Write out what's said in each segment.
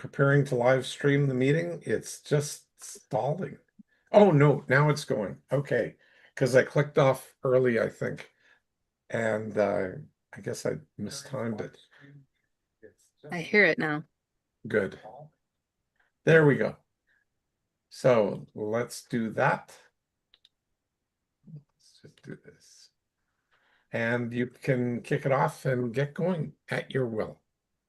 preparing to live stream the meeting. It's just stalling. Oh no, now it's going. Okay, because I clicked off early, I think, and I guess I mistimed it. I hear it now. Good. There we go. So let's do that. Let's just do this. And you can kick it off and get going at your will.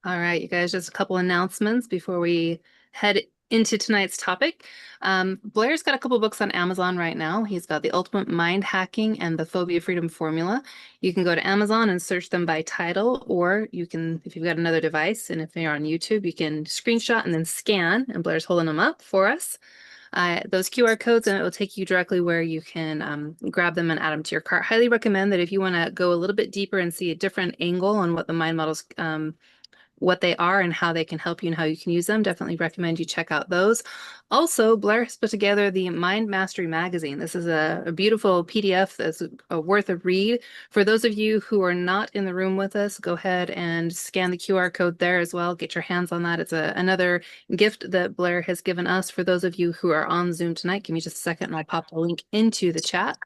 All right, you guys, just a couple announcements before we head into tonight's topic. Blair's got a couple books on Amazon right now. He's got The Ultimate Mind Hacking and The Phobia Freedom Formula. You can go to Amazon and search them by title, or you can, if you've got another device, and if you're on YouTube, you can screenshot and then scan, and Blair's holding them up for us. Those QR codes, and it will take you directly where you can grab them and add them to your cart. Highly recommend that if you want to go a little bit deeper and see a different angle on what the mind models what they are and how they can help you and how you can use them. Definitely recommend you check out those. Also, Blair has put together the Mind Mastery magazine. This is a beautiful PDF that's worth a read. For those of you who are not in the room with us, go ahead and scan the QR code there as well. Get your hands on that. It's another gift that Blair has given us. For those of you who are on Zoom tonight, give me just a second and I'll pop the link into the chat.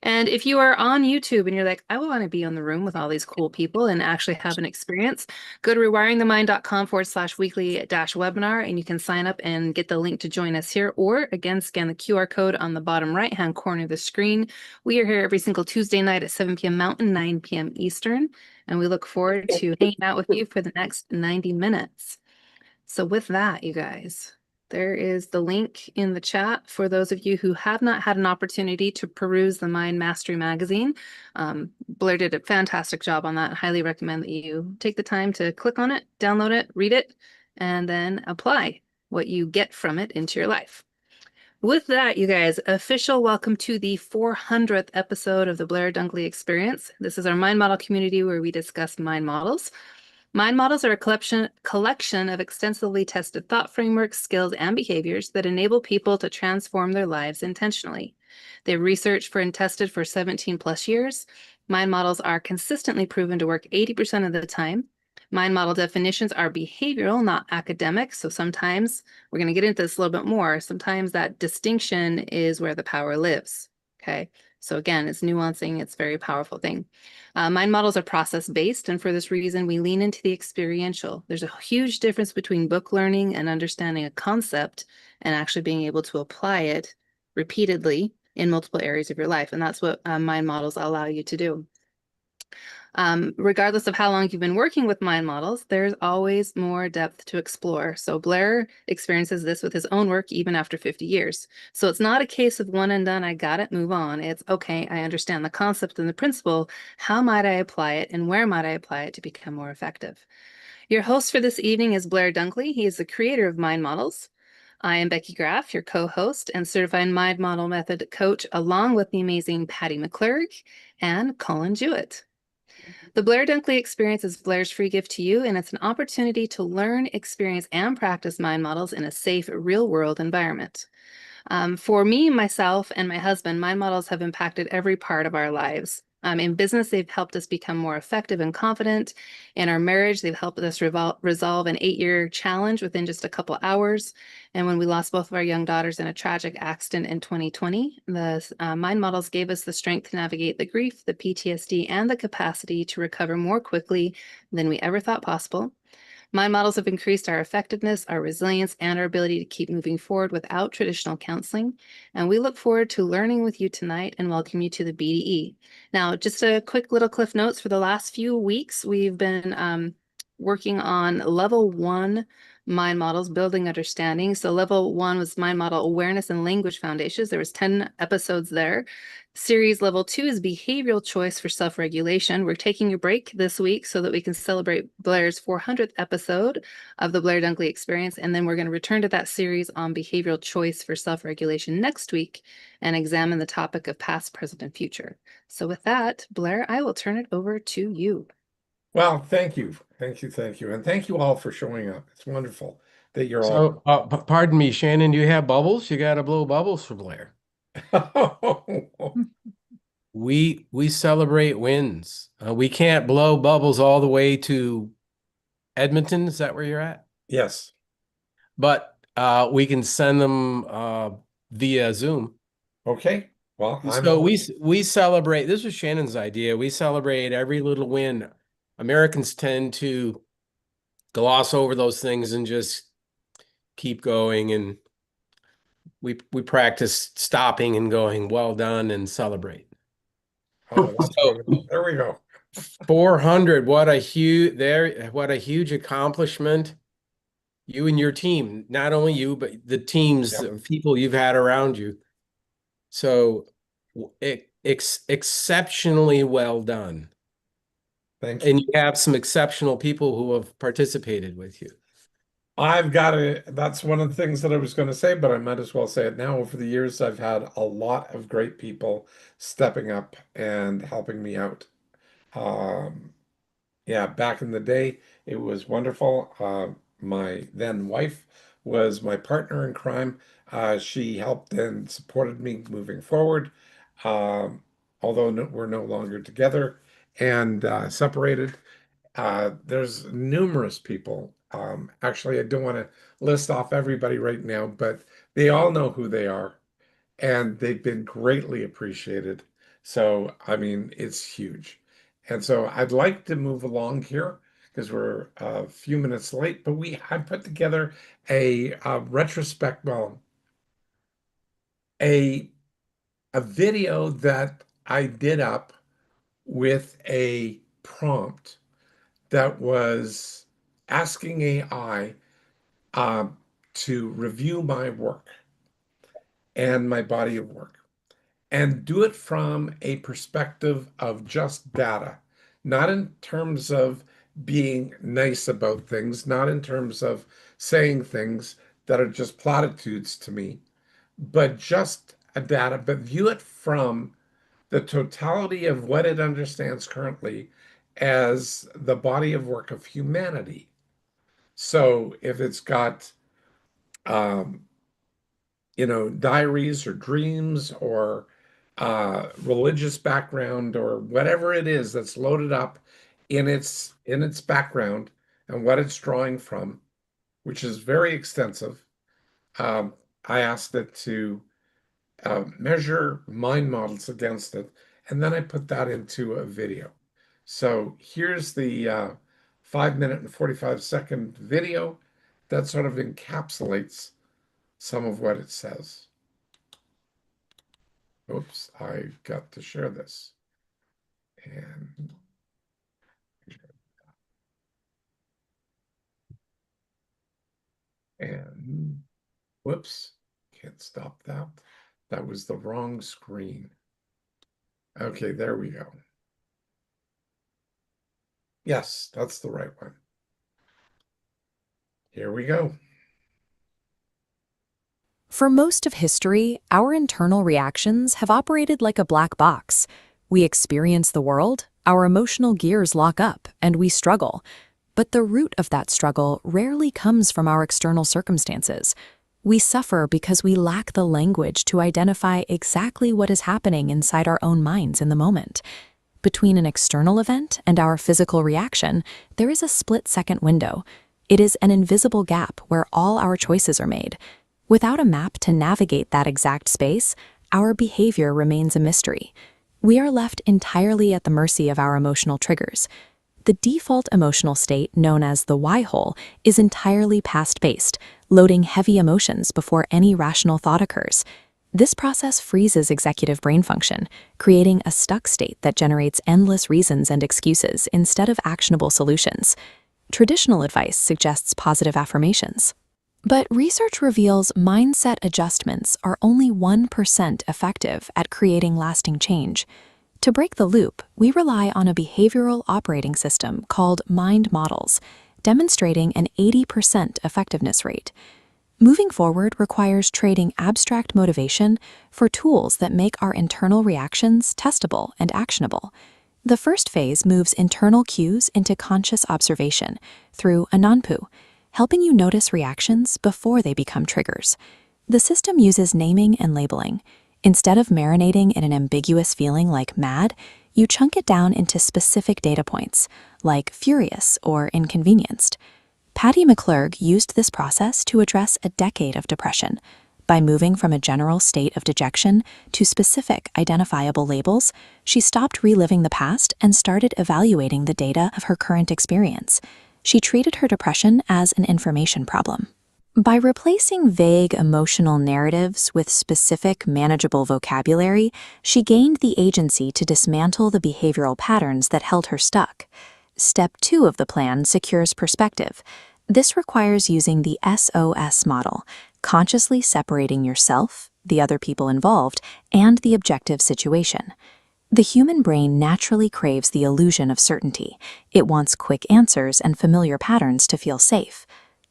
And if you are on YouTube and you're like, I want to be in the room with all these cool people and actually have an experience, go to rewiringthemind.com/weekly-webinar and you can sign up and get the link to join us here. Or again, scan the QR code on the bottom right-hand corner of the screen. We are here every single Tuesday night at 7 p.m. Mountain, 9 p.m. Eastern. And we look forward to hanging out with you for the next 90 minutes. So with that, you guys, there is the link in the chat for those of you who have not had an opportunity to peruse the Mind Mastery magazine. Blair did a fantastic job on that. I highly recommend that you take the time to click on it, download it, read it, and then apply what you get from it into your life. With that, you guys, official welcome to the 400th episode of the Blair Dunkley Experience. This is our mind model community where we discuss mind models. Mind models are a collection of extensively tested thought frameworks, skills, and behaviors that enable people to transform their lives intentionally. They've researched and tested for 17 plus years. Mind models are consistently proven to work 80% of the time. Mind model definitions are behavioral, not academic. So sometimes we're going to get into this a little bit more. Sometimes that distinction is where the power lives. Okay. So again, it's nuancing. It's a very powerful thing. Mind models are process-based, and for this reason, we lean into the experiential. There's a huge difference between book learning and understanding a concept and actually being able to apply it repeatedly in multiple areas of your life. And that's what mind models allow you to do. Regardless of how long you've been working with mind models, there's always more depth to explore. So Blair experiences this with his own work even after 50 years. So it's not a case of one and done, I got it, move on. It's, okay, I understand the concept and the principle. How might I apply it and where might I apply it to become more effective? Your host for this evening is Blair Dunkley. He is the creator of Mind Models. I am Becky Graff, your co-host and certified mind model method coach, along with the amazing Patty McClurg and Colin Jewett. The Blair Dunkley Experience is Blair's free gift to you, and it's an opportunity to learn, experience, and practice mind models in a safe, real-world environment. For me, myself, and my husband, mind models have impacted every part of our lives. In business, they've helped us become more effective and confident. In our marriage, they've helped us resolve an 8-year challenge within just a couple hours. And when we lost both of our young daughters in a tragic accident in 2020, the mind models gave us the strength to navigate the grief, the PTSD, and the capacity to recover more quickly than we ever thought possible. Mind models have increased our effectiveness, our resilience, and our ability to keep moving forward without traditional counseling. And we look forward to learning with you tonight and welcome you to the BDE. Now, just a quick little cliff notes. For the last few weeks, we've been working on level 1 mind models, building understanding. So level 1 was mind model awareness and language foundations. There was 10 episodes there. Series level 2 is behavioral choice for self-regulation. We're taking a break this week so that we can celebrate Blair's 400th episode of the Blair Dunkley Experience. And then we're going to return to that series on behavioral choice for self-regulation next week and examine the topic of past, present, and future. So with that, Blair, I will turn it over to you. Well, thank you. Thank you. Thank you. And thank you all for showing up. It's wonderful that you're all. So, pardon me, Shannon, do you have bubbles? You got to blow bubbles for Blair. We celebrate wins. We can't blow bubbles all the way to Edmonton. Is that where you're at? Yes. but we can send them via Zoom. Okay, well, I'm So all, we celebrate. This was Shannon's idea. We celebrate every little win. Americans tend to gloss over those things and just keep going, and we practice stopping and going, well done, and celebrate. oh, that's So wonderful. There we go. 400, what a huge accomplishment. You and your team, not only you, but the teams Yep, of people you've had around you. So exceptionally well done. thank you. And you have some exceptional people who have participated with you. That's one of the things that I was going to say, but I might as well say it now. Over the years, I've had a lot of great people stepping up and helping me out. Um, yeah, back in the day, it was wonderful. My then wife was my partner in crime. She helped and supported me moving forward. Although we're no longer together and separated. There's numerous people. Actually, I don't want to list off everybody right now, but they all know who they are, and they've been greatly appreciated. So, I mean, it's huge. And so I'd like to move along here because we're a few minutes late, but I put together a retrospect, well, a a video that I did up with a prompt that was asking AI to review my work and my body of work and do it from a perspective of just data, not in terms of being nice about things, not in terms of saying things that are just platitudes to me, but just a data, but view it from the totality of what it understands currently as the body of work of humanity. So if it's got, um, diaries or dreams or religious background or whatever it is that's loaded up in its background and what it's drawing from, which is very extensive. Um, I asked it to measure mind models against it, and then I put that into a video. So here's the 5 minute and 45-second video that sort of encapsulates some of what it says. Oops, I got to share this. And whoops, can't stop that. That was the wrong screen. Okay, there we go. Yes, that's the right one. Here we go. For most of history, our internal reactions have operated like a black box. We experience the world, our emotional gears lock up, and we struggle. But the root of that struggle rarely comes from our external circumstances. We suffer because we lack the language to identify exactly what is happening inside our own minds in the moment. Between an external event and our physical reaction, there is a split-second window. It is an invisible gap where all our choices are made. Without a map to navigate that exact space, our behavior remains a mystery. We are left entirely at the mercy of our emotional triggers. The default emotional state, known as the Y hole, is entirely past-based, loading heavy emotions before any rational thought occurs. This process freezes executive brain function, creating a stuck state that generates endless reasons and excuses instead of actionable solutions. Traditional advice suggests positive affirmations. But research reveals mindset adjustments are only 1% effective at creating lasting change. To break the loop, we rely on a behavioral operating system called mind models, demonstrating an 80% effectiveness rate. Moving forward requires trading abstract motivation for tools that make our internal reactions testable and actionable. The first phase moves internal cues into conscious observation through Ananpu, helping you notice reactions before they become triggers. The system uses naming and labeling. Instead of marinating in an ambiguous feeling like mad, you chunk it down into specific data points, like furious or inconvenienced. Patty McClurg used this process to address a decade of depression. By moving from a general state of dejection to specific identifiable labels, she stopped reliving the past and started evaluating the data of her current experience. She treated her depression as an information problem. By replacing vague emotional narratives with specific, manageable vocabulary, she gained the agency to dismantle the behavioral patterns that held her stuck. Step 2 of the plan secures perspective. This requires using the SOS model, consciously separating yourself, the other people involved, and the objective situation. The human brain naturally craves the illusion of certainty. It wants quick answers and familiar patterns to feel safe.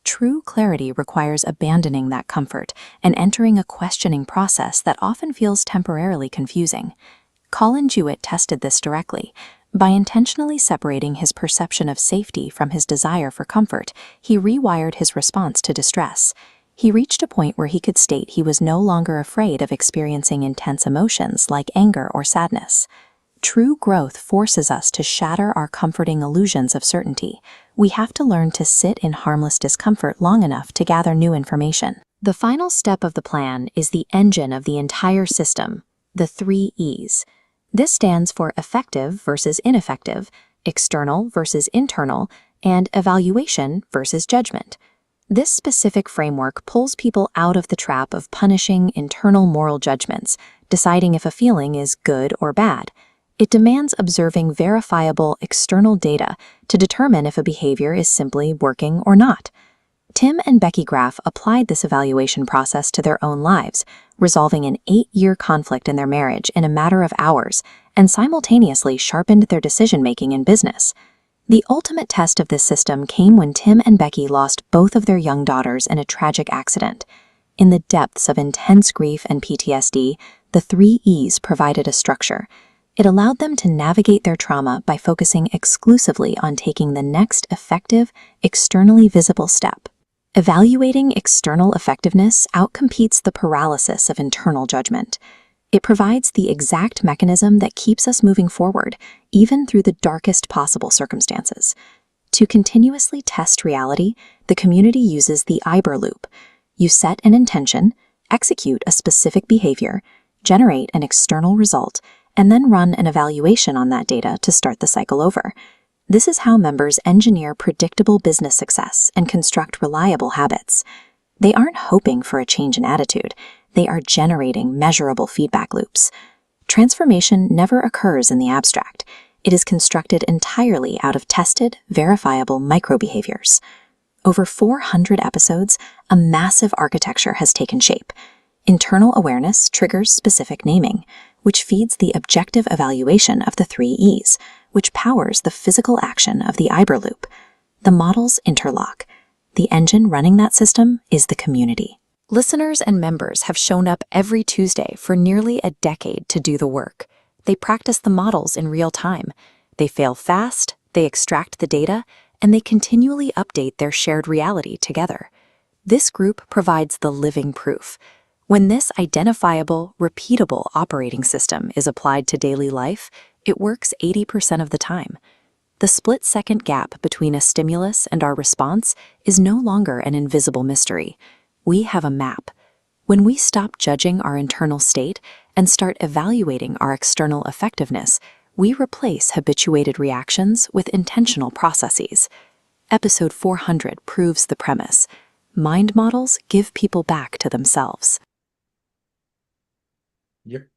True clarity requires abandoning that comfort and entering a questioning process that often feels temporarily confusing. Colin Jewett tested this directly. By intentionally separating his perception of safety from his desire for comfort, he rewired his response to distress. He reached a point where he could state he was no longer afraid of experiencing intense emotions like anger or sadness. True growth forces us to shatter our comforting illusions of certainty. We have to learn to sit in harmless discomfort long enough to gather new information. The final step of the plan is the engine of the entire system, the 3 E's. This stands for effective versus ineffective, external versus internal, and evaluation versus judgment. This specific framework pulls people out of the trap of punishing internal moral judgments, deciding if a feeling is good or bad. It demands observing verifiable external data to determine if a behavior is simply working or not. Tim and Becky Graff applied this evaluation process to their own lives, resolving an 8-year conflict in their marriage in a matter of hours, and simultaneously sharpened their decision-making in business. The ultimate test of this system came when Tim and Becky lost both of their young daughters in a tragic accident. In the depths of intense grief and PTSD, the 3 E's provided a structure. It allowed them to navigate their trauma by focusing exclusively on taking the next effective, externally visible step. Evaluating external effectiveness outcompetes the paralysis of internal judgment. It provides the exact mechanism that keeps us moving forward, even through the darkest possible circumstances. To continuously test reality, the community uses the Eiber loop. You set an intention, execute a specific behavior, generate an external result, and then run an evaluation on that data to start the cycle over. This is how members engineer predictable business success and construct reliable habits. They aren't hoping for a change in attitude. They are generating measurable feedback loops. Transformation never occurs in the abstract. It is constructed entirely out of tested, verifiable microbehaviors. Over 400 episodes, a massive architecture has taken shape. Internal awareness triggers specific naming, which feeds the objective evaluation of the 3 E's, which powers the physical action of the Eiber loop. The models interlock. The engine running that system is the community. Listeners and members have shown up every Tuesday for nearly a decade to do the work. They practice the models in real time. They fail fast, they extract the data, and they continually update their shared reality together. This group provides the living proof. When this identifiable, repeatable operating system is applied to daily life, it works 80% of the time. The split-second gap between a stimulus and our response is no longer an invisible mystery. We have a map. When we stop judging our internal state and start evaluating our external effectiveness, we replace habituated reactions with intentional processes. Episode 400 proves the premise. Mind models give people back to themselves. Yep.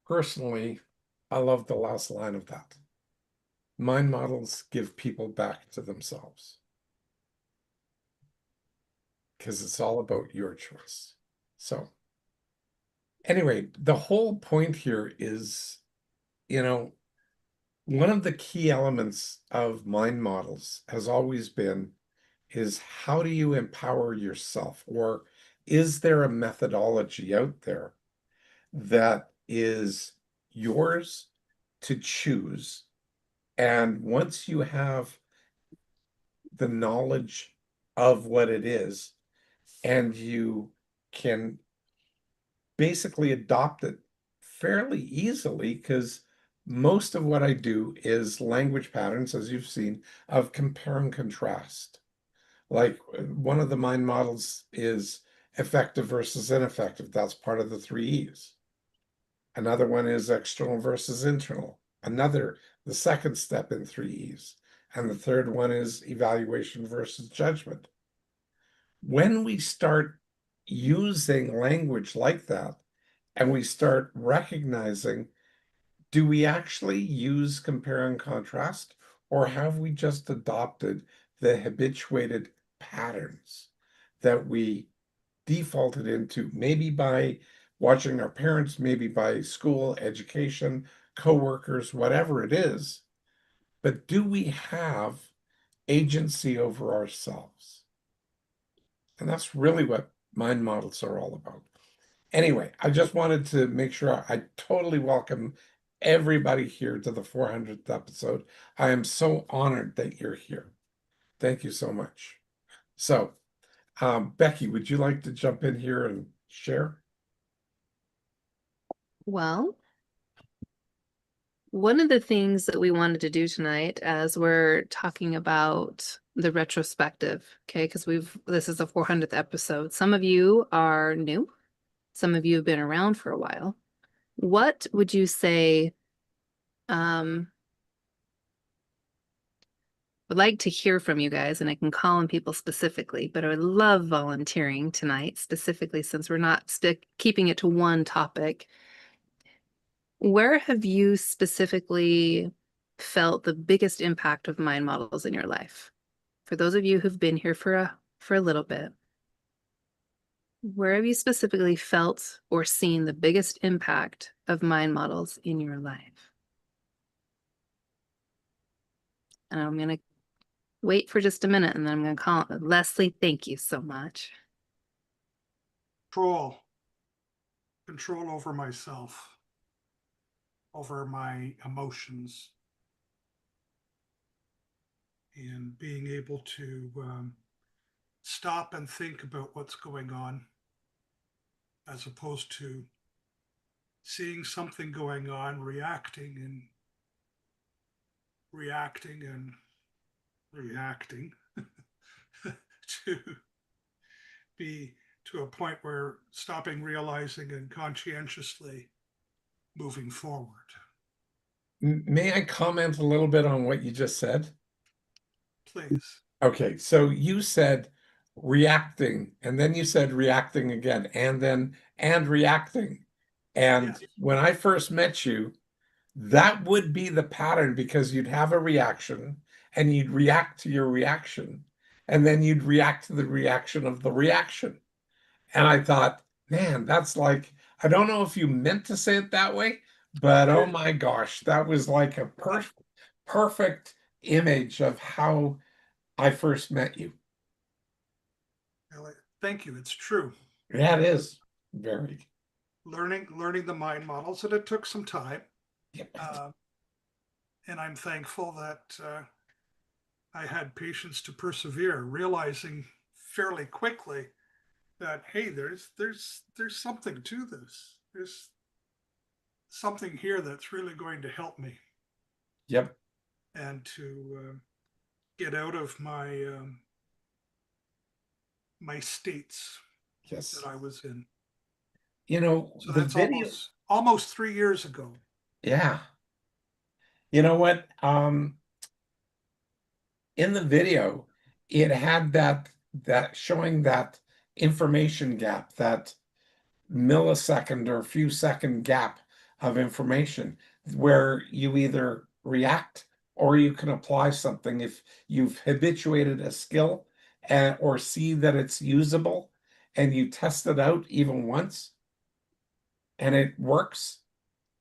Personally, I love the last line of that. Mind models give people back to themselves. Because it's all about your choice. So, anyway, the whole point here is, one of the key elements of mind models has always been is how do you empower yourself? Or is there a methodology out there that is yours to choose? And once you have the knowledge of what it is, and you can basically adopt it fairly easily, because most of what I do is language patterns, as you've seen, of compare and contrast. Like one of the mind models is effective versus ineffective. That's part of the 3 E's. Another one is external versus internal. The second step in 3 E's. And the third one is evaluation versus judgment. When we start using language like that, and we start recognizing, do we actually use compare and contrast, or have we just adopted the habituated patterns that we defaulted into, maybe by watching our parents, maybe by school, education, coworkers, whatever it is, but do we have agency over ourselves? And that's really what mind models are all about. Anyway, I just wanted to make sure I totally welcome everybody here to the 400th episode. I am so honored that you're here. Thank you so much. So, Becky, would you like to jump in here and share? Well, one of the things that we wanted to do tonight, as we're talking about the retrospective, okay, because this is the 400th episode. Some of you are new, some of you have been around for a while. What would you say, would like to hear from you guys, and I can call on people specifically, but I would love volunteering tonight, specifically since we're not keeping it to one topic. Where have you specifically felt the biggest impact of mind models in your life? For those of you who've been here for a little bit, where have you specifically felt or seen the biggest impact of mind models in your life? And I'm going to wait for just a minute, and then I'm going to call Leslie. Thank you so much. Control over myself, over my emotions, and being able to stop and think about what's going on, as opposed to seeing something going on, reacting to be to a point where stopping, realizing, and conscientiously moving forward. May I comment a little bit on what you just said? Please. Okay, so you said reacting, and then you said reacting again, and reacting. And Yes. when I first met you, that would be the pattern, because you'd have a reaction and you'd react to your reaction, and then you'd react to the reaction of the reaction. And I thought, man, that's like, I don't know if you meant to say it that way, but oh my gosh, that was like a perfect image of how I first met you. Thank you. It's true. Yeah, it is very Learning the mind models, and it took some time. Yep. And I'm thankful that I had patience to persevere, realizing fairly quickly that, hey, there's something to this. There's something here that's really going to help me. Yep. And to get out of my my states Yes. that I was in. You know, So the that's video. almost 3 years ago. Yeah. You know what? In the video, it had that showing that information gap, that millisecond or few second gap of information, where you either react or you can apply something if you've habituated a skill, or see that it's usable, and you test it out even once and it works.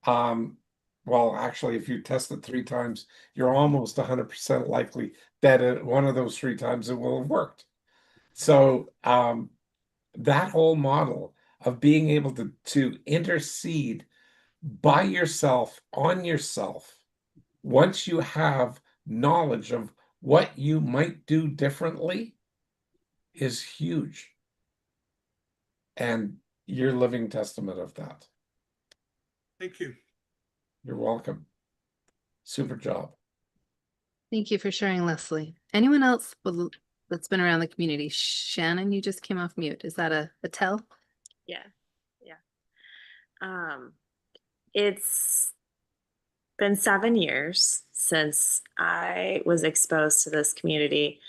Well, actually, if you test it 3 times, you're almost 100% likely that one of those 3 times it will have worked. So that whole model of being able to intercede by yourself, on yourself, once you have knowledge of what you might do differently, is huge. And you're living testament of that. Thank you. You're welcome. Super job. Thank you for sharing, Leslie. Anyone else that's been around the community? Shannon, you just came off mute. Is that a tell? Yeah, yeah. It's been 7 years since I was exposed to this community,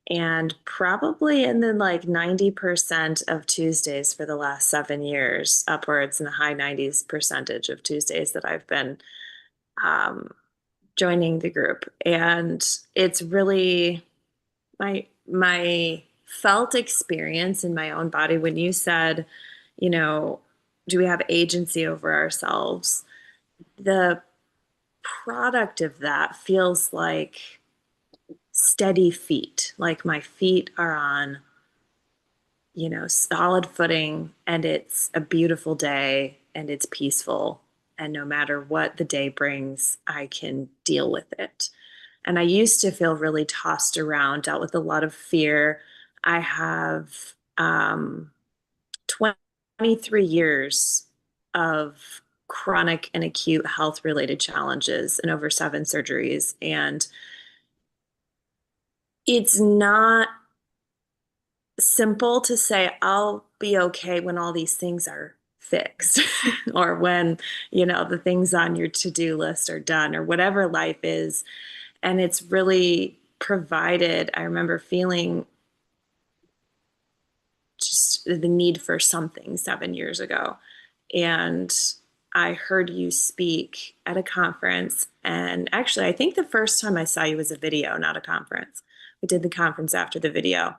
and probably in the like 90% of Tuesdays for the last 7 years, upwards in the high 90s percentage of Tuesdays that I've been joining the group. And it's really my felt experience in my own body when you said, you know, do we have agency over ourselves? The product of that feels like steady feet, like my feet are on, solid footing, and it's a beautiful day and it's peaceful. And no matter what the day brings, I can deal with it. And I used to feel really tossed around, dealt with a lot of fear. I have 23 years of chronic and acute health related challenges and over 7 surgeries. And it's not simple to say, I'll be okay when all these things are fixed or when, the things on your to-do list are done or whatever life is. And it's really provided, I remember feeling just the need for something 7 years ago. And I heard you speak at a conference. And actually, I think the first time I saw you was a video, not a conference. We did the conference after the video.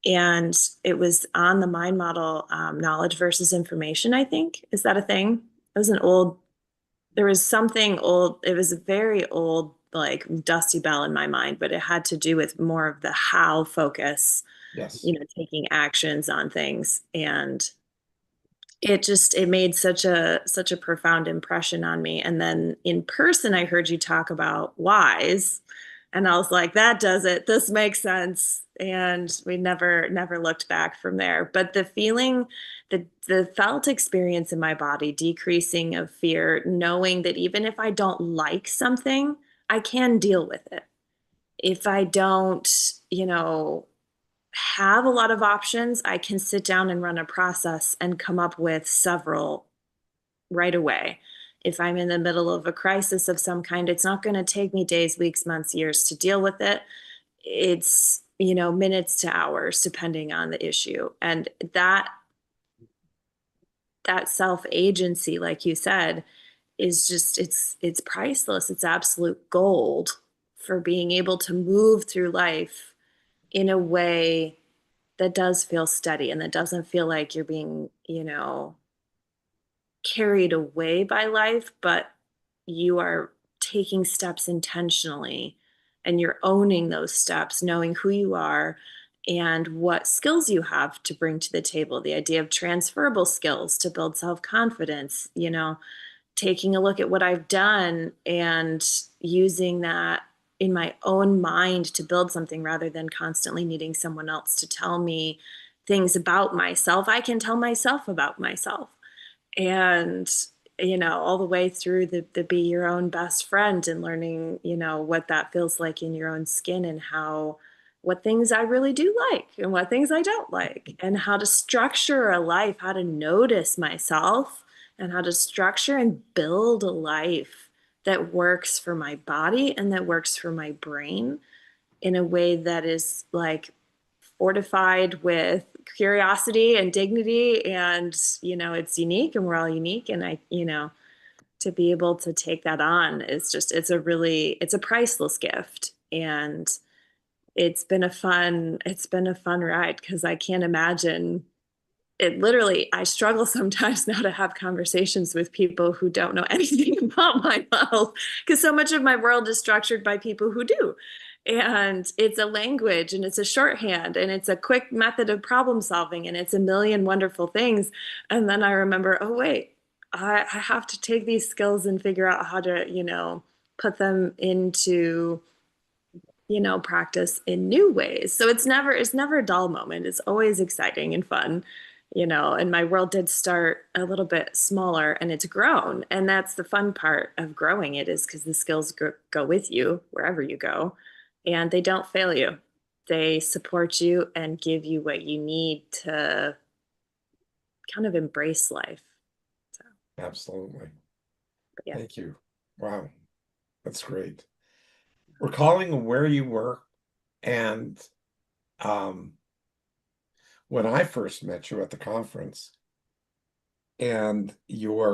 And it was on the mind model, knowledge versus information, I think. Is that a thing? It was there was something old. It was a very old, like dusty bell in my mind, but it had to do with more of the how focus, Yes. taking actions on things. And it made such a profound impression on me. And then in person, I heard you talk about whys, and I was like, that does it. This makes sense. And we never looked back from there. But the feeling, the felt experience in my body, decreasing of fear, knowing that even if I don't like something, I can deal with it. If I don't, have a lot of options, I can sit down and run a process and come up with several right away. If I'm in the middle of a crisis of some kind, it's not going to take me days, weeks, months, years to deal with it. It's, minutes to hours, depending on the issue. And that self-agency, like you said, is just, it's priceless. It's absolute gold for being able to move through life in a way that does feel steady and that doesn't feel like you're being, carried away by life, but you are taking steps intentionally and you're owning those steps, knowing who you are and what skills you have to bring to the table. The idea of transferable skills to build self-confidence, taking a look at what I've done and using that in my own mind to build something rather than constantly needing someone else to tell me things about myself. I can tell myself about myself. And, all the way through the be your own best friend and learning, what that feels like in your own skin and what things I really do like and what things I don't like and how to structure a life, how to notice myself and how to structure and build a life that works for my body and that works for my brain in a way that is like fortified with curiosity and dignity. And, it's unique and we're all unique. And to be able to take that on is just, it's a priceless gift. And it's been a fun ride because I can't imagine it. Literally, I struggle sometimes now to have conversations with people who don't know anything about my model because so much of my world is structured by people who do. And it's a language and it's a shorthand and it's a quick method of problem solving and it's a million wonderful things. And then I remember, oh, wait, I have to take these skills and figure out how to, put them into, practice in new ways. So it's never a dull moment. It's always exciting and fun. And my world did start a little bit smaller and it's grown. And that's the fun part of growing it, is because the skills go with you wherever you go, and they don't fail you. They support you and give you what you need to kind of embrace life. So, Absolutely. yeah. Thank you. Wow. That's great. Recalling where you were and um, when I first met you at the conference and you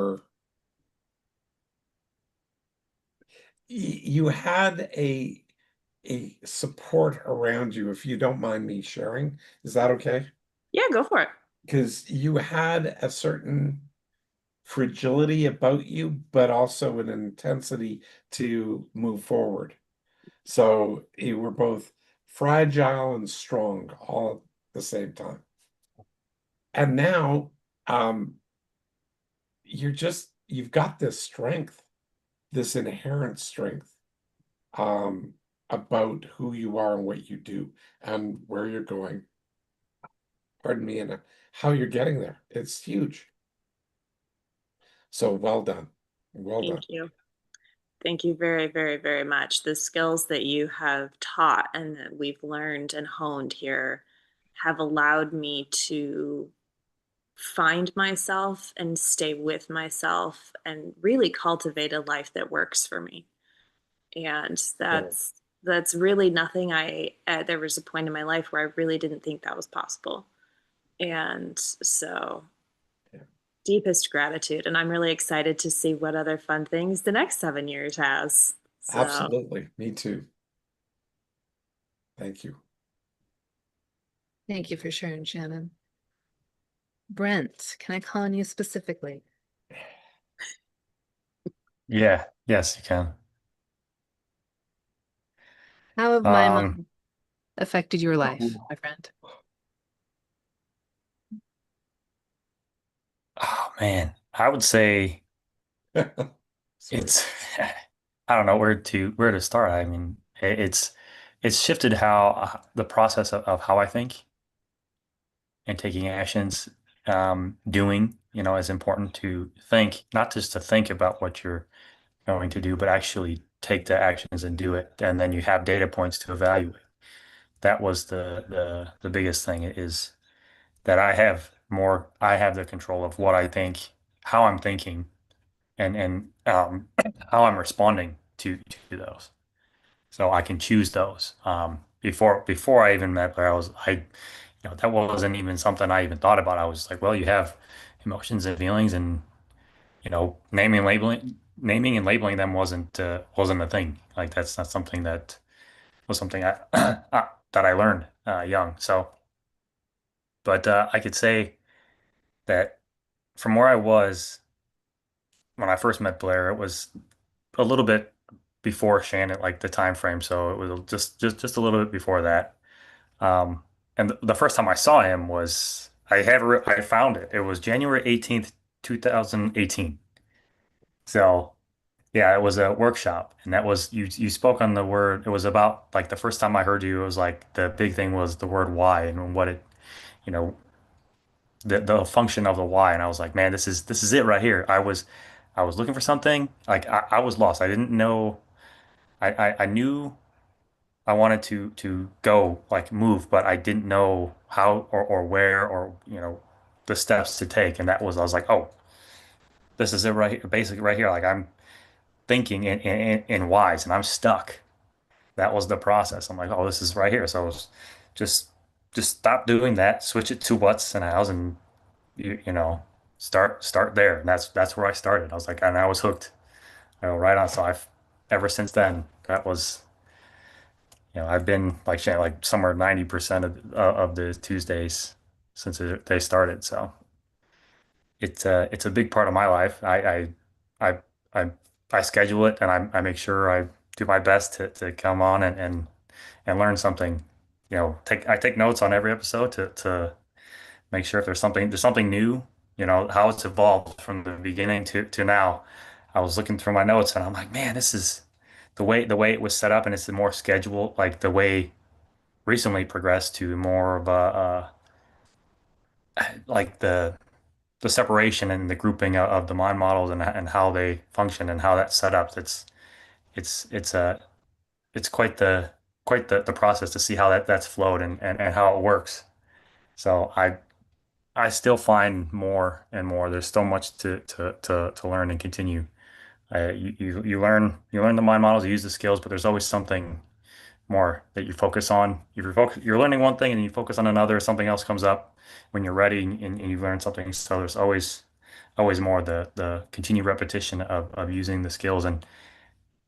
had a support around you, if you don't mind me sharing. Is that okay? Yeah, go for it. Because you had a certain fragility about you, but also an intensity to move forward. So you were both fragile and strong all at the same time. And now um, you've got this strength, this inherent strength um, about who you are and what you do and where you're going. Pardon me, and how you're getting there. It's huge. So well done. Well Thank done. you. Thank you very, very, very much. The skills that you have taught and that we've learned and honed here have allowed me to find myself and stay with myself and really cultivate a life that works for me. And So, that's really nothing there was a point in my life where I really didn't think that was possible. And so, yeah, deepest gratitude, and I'm really excited to see what other fun things the next 7 years has. So, absolutely. Me too. Thank you. Thank you for sharing, Shannon. Brent, can I call on you specifically? Yeah, yes, you can. How have my Um, mom affected your life, my friend? oh man, I would say Sorry. it's I don't know where to start. I mean, it's shifted how the process of how I think and taking actions, doing, is important to think, not just to think about what you're going to do, but actually take the actions and do it. And then you have data points to evaluate. That was the biggest thing is that I have the control of what I think, how I'm thinking, and how I'm responding to those. So I can choose those. Before I even met Blair, that wasn't even something I even thought about. I was like, well, you have emotions and feelings, and naming and labeling them wasn't a thing. Like that's not something that was something that I learned young. So, but I could say that from where I was when I first met Blair, it was a little bit before Shannon, like the time frame. So it was just a little bit before that. And the first time I saw him was I found it. It was January 18th, 2018. So yeah, it was a workshop, and that was you spoke on the word. It was about like the first time I heard you. It was like the big thing was the word why and what it you know the function of the why, and I was like, man, this is it right here. I was looking for something. Like I was lost. I didn't know. I knew I wanted to go like move, but I didn't know how or where or the steps to take. And that was I was like, oh, this is it right here, basically right here. Like I'm thinking in whys, and I'm stuck. That was the process. I'm like, oh, this is right here. So I was just just stop doing that, switch it to what's and hows, and you know, start there. And that's where I started. I was like, and I was hooked, right on. So I've ever since then, that was, I've been like saying like somewhere 90% of the Tuesdays since they started. So it's a big part of my life. I I I schedule it and I make sure I do my best to come on and learn something. I take notes on every episode to make sure if there's something new, how it's evolved from the beginning to now. I was looking through my notes and I'm like, man, this is the way it was set up, and it's more scheduled, like the way recently progressed to more of a like the separation and the grouping of the mind models and how they function and how that's set up. It's it's a it's quite the process to see how that's flowed and how it works. So I still find more and more. There's so much to learn and continue. You learn the mind models, you use the skills, but there's always something more that you focus on. If you're learning one thing and you focus on another, something else comes up when you're ready and you learn something. So there's always more the continued repetition of using the skills. And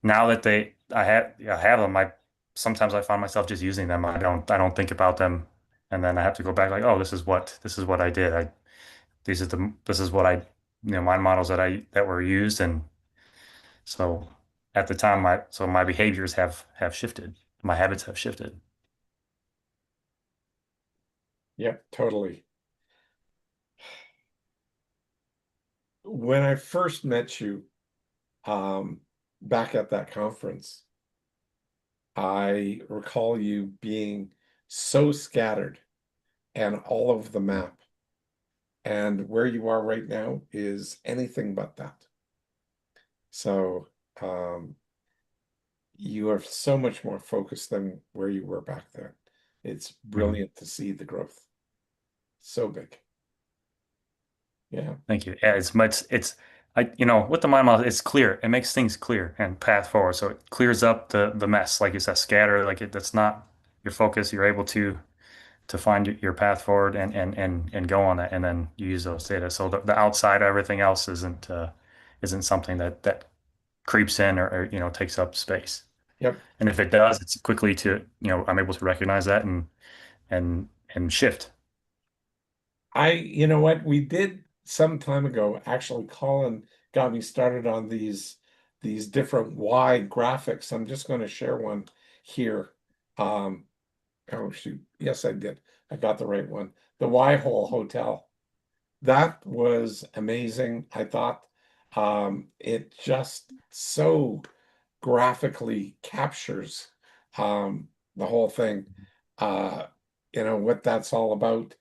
now that I have them, I sometimes I find myself just using them. I don't think about them, and then I have to go back like, oh, this is what I did. This is what I mind models that were used, and so at the time my behaviors have shifted. My habits have shifted. Yep, totally. When I first met you, back at that conference, I recall you being so scattered and all over the map. And where you are right now is anything but that. So you are so much more focused than where you were back then. It's brilliant to see the growth. So big. Yeah. Thank you. Yeah, with the mind model, it's clear. It makes things clear and path forward. So it clears up the mess, like you said, scatter, that's not your focus. You're able to find your path forward and go on that, and then you use those data. So the outside, everything else isn't something that creeps in or takes up space. Yep. And if it does, it's quickly I'm able to recognize that and shift. You know what, we did some time ago, actually, Colin got me started on these different Y graphics. I'm just going to share one here. Oh shoot, yes, I did. I got the right one. The Y Hole Hotel. That was amazing. I thought it just so graphically captures the whole thing. Uh, what that's all about.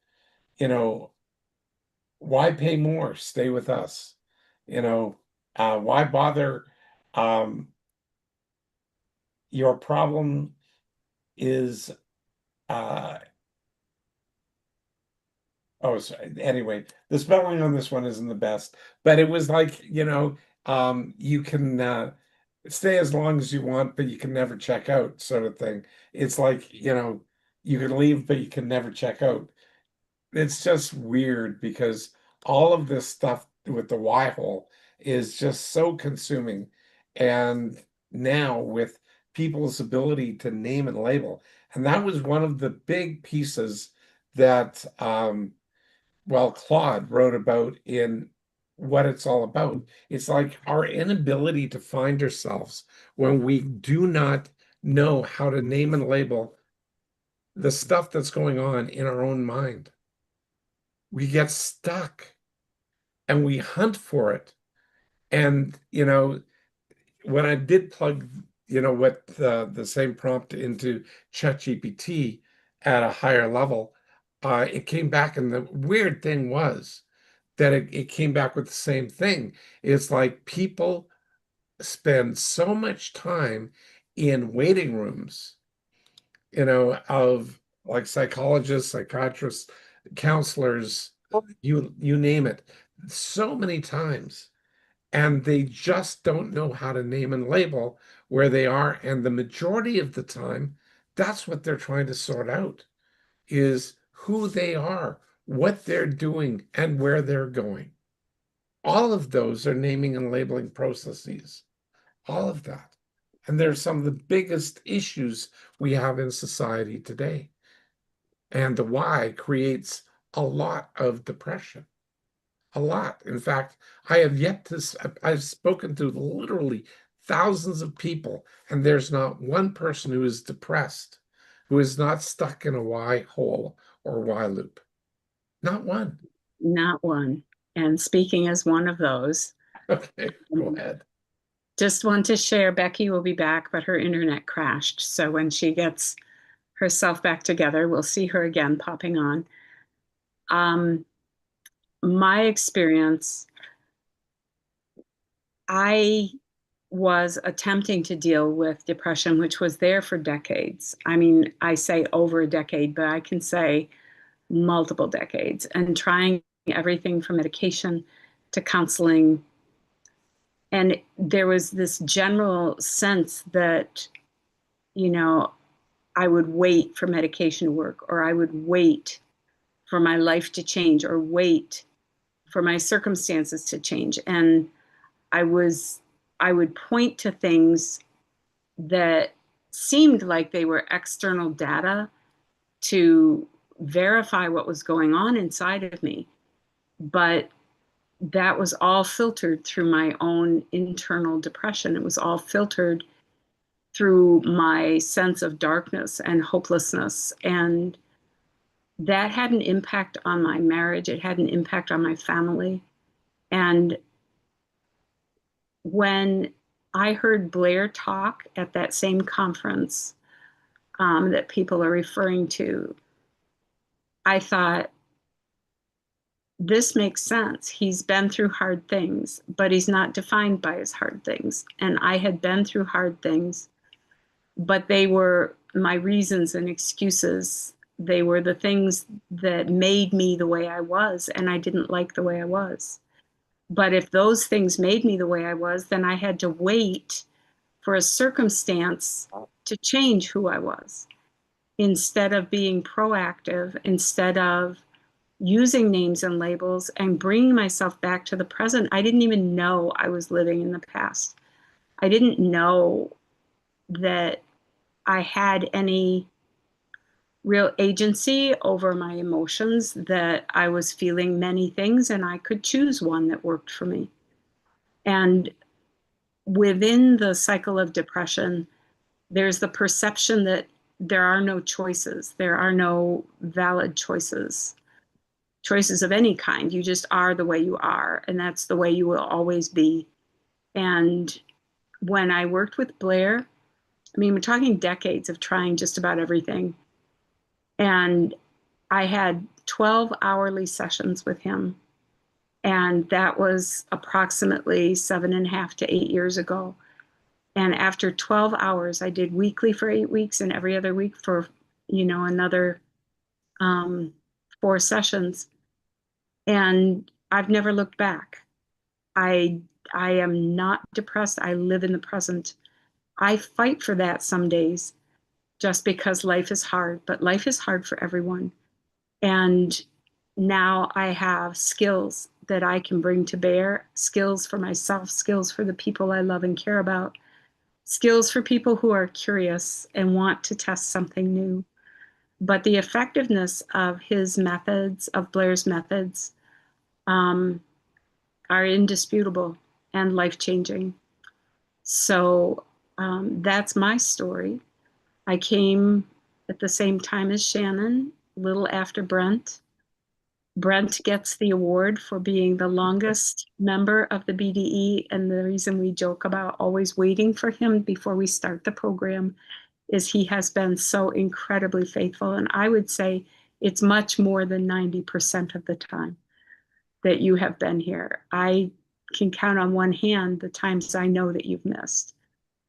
You know, why pay more? Stay with us. Why bother? Um, your problem is uh oh, anyway, the spelling on this one isn't the best, but it was like, you can stay as long as you want, but you can never check out, sort of thing. It's like, you can leave, but you can never check out. It's just weird because all of this stuff with the Y hole is just so consuming. And now with people's ability to name and label, and that was one of the big pieces that Claude wrote about in what it's all about. It's like our inability to find ourselves when we do not know how to name and label the stuff that's going on in our own mind. We get stuck and we hunt for it. And, when I did plug, what the same prompt into ChatGPT at a higher level, it came back. And the weird thing was that it came back with the same thing. It's like people spend so much time in waiting rooms, of like psychologists, psychiatrists, counselors, you name it, so many times, and they just don't know how to name and label where they are. And the majority of the time, that's what they're trying to sort out, is who they are, what they're doing, and where they're going. All of those are naming and labeling processes, all of that. And they're some of the biggest issues we have in society today. And the why creates a lot of depression. A lot. In fact, I've spoken to literally thousands of people, and there's not one person who is depressed, who is not stuck in a why hole or why loop. Not one. Not one. And speaking as one of those, Okay, go ahead. just want to share, Becky will be back, but her internet crashed. So when she gets herself back together, we'll see her again popping on. my experience, I was attempting to deal with depression, which was there for decades. I mean, I say over a decade, but I can say multiple decades, and trying everything from medication to counseling. And there was this general sense that, you know, I would wait for medication to work, or I would wait for my life to change, or wait for my circumstances to change. And I would point to things that seemed like they were external data to verify what was going on inside of me. But that was all filtered through my own internal depression. It was all filtered through my sense of darkness and hopelessness. And that had an impact on my marriage. It had an impact on my family. And when I heard Blair talk at that same conference that people are referring to, I thought, this makes sense. He's been through hard things, but he's not defined by his hard things. And I had been through hard things, but they were my reasons and excuses. They were the things that made me the way I was, and I didn't like the way I was. But if those things made me the way I was, then I had to wait for a circumstance to change who I was, instead of being proactive, instead of using names and labels and bringing myself back to the present. I didn't even know I was living in the past. I didn't know that I had any real agency over my emotions, that I was feeling many things and I could choose one that worked for me. And within the cycle of depression, there's the perception that there are no choices, there are no valid choices of any kind. You just are the way you are, and that's the way you will always be. And when I worked with Blair, I mean, we're talking decades of trying just about everything. And I had 12 hourly sessions with him. And that was approximately 7.5 to 8 years ago. And after 12 hours, I did weekly for 8 weeks and every other week for, another 4 sessions. And I've never looked back. I am not depressed. I live in the present. I fight for that some days just because life is hard, but life is hard for everyone. And now I have skills that I can bring to bear, skills for myself, skills for the people I love and care about, skills for people who are curious and want to test something new. But the effectiveness of his methods, of Blair's methods, are indisputable and life-changing. So that's my story. I came at the same time as Shannon, a little after Brent. Brent gets the award for being the longest member of the BDE, and the reason we joke about always waiting for him before we start the program is he has been so incredibly faithful. And I would say it's much more than 90% of the time that you have been here. I can count on one hand the times I know that you've missed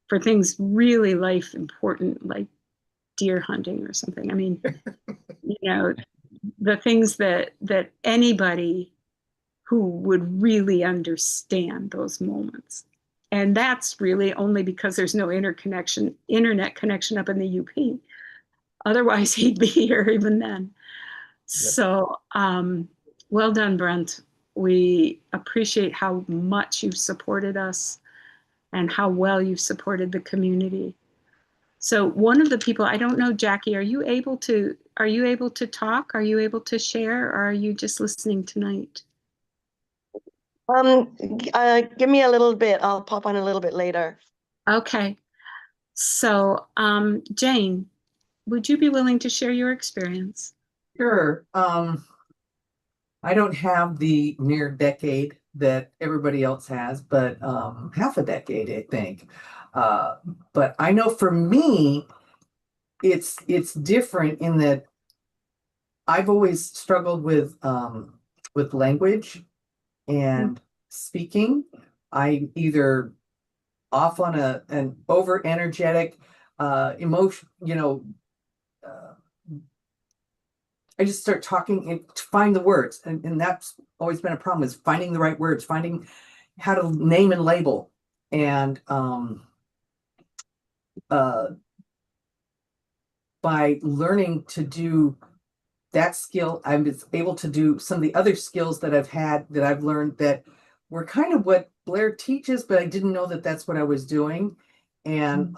for things really life important, like deer hunting or something. I mean, the things that anybody who would really understand those moments. And that's really only because there's no internet connection up in the UP. Otherwise, he'd be here even then. Yep. So, well done, Brent. We appreciate how much you've supported us and how well you've supported the community. So one of the people, I don't know, Jackie, are you able to talk? Are you able to share, or are you just listening tonight? Give me a little bit. I'll pop on a little bit later. Okay. So, Jane, would you be willing to share your experience? Sure. I don't have the near decade that everybody else has, but half a decade, I think. But I know for me, it's different in that I've always struggled with with language and speaking. I either off on an over energetic emotion, I just start talking and to find the words. And that's always been a problem, is finding the right words, finding how to name and label. And by learning to do that skill, I'm able to do some of the other skills that I've learned that were kind of what Blair teaches, but I didn't know that that's what I was doing. And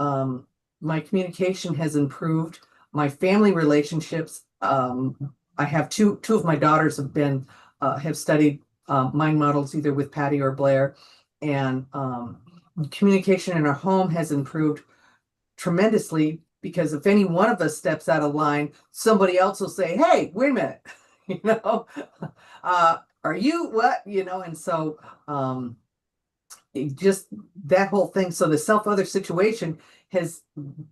my communication has improved. My family relationships, I have two of my daughters have studied mind models either with Patty or Blair, and communication in our home has improved tremendously, because if any one of us steps out of line, somebody else will say, "Hey, wait a minute," you know, are you what, and so just that whole thing. So the self-other situation has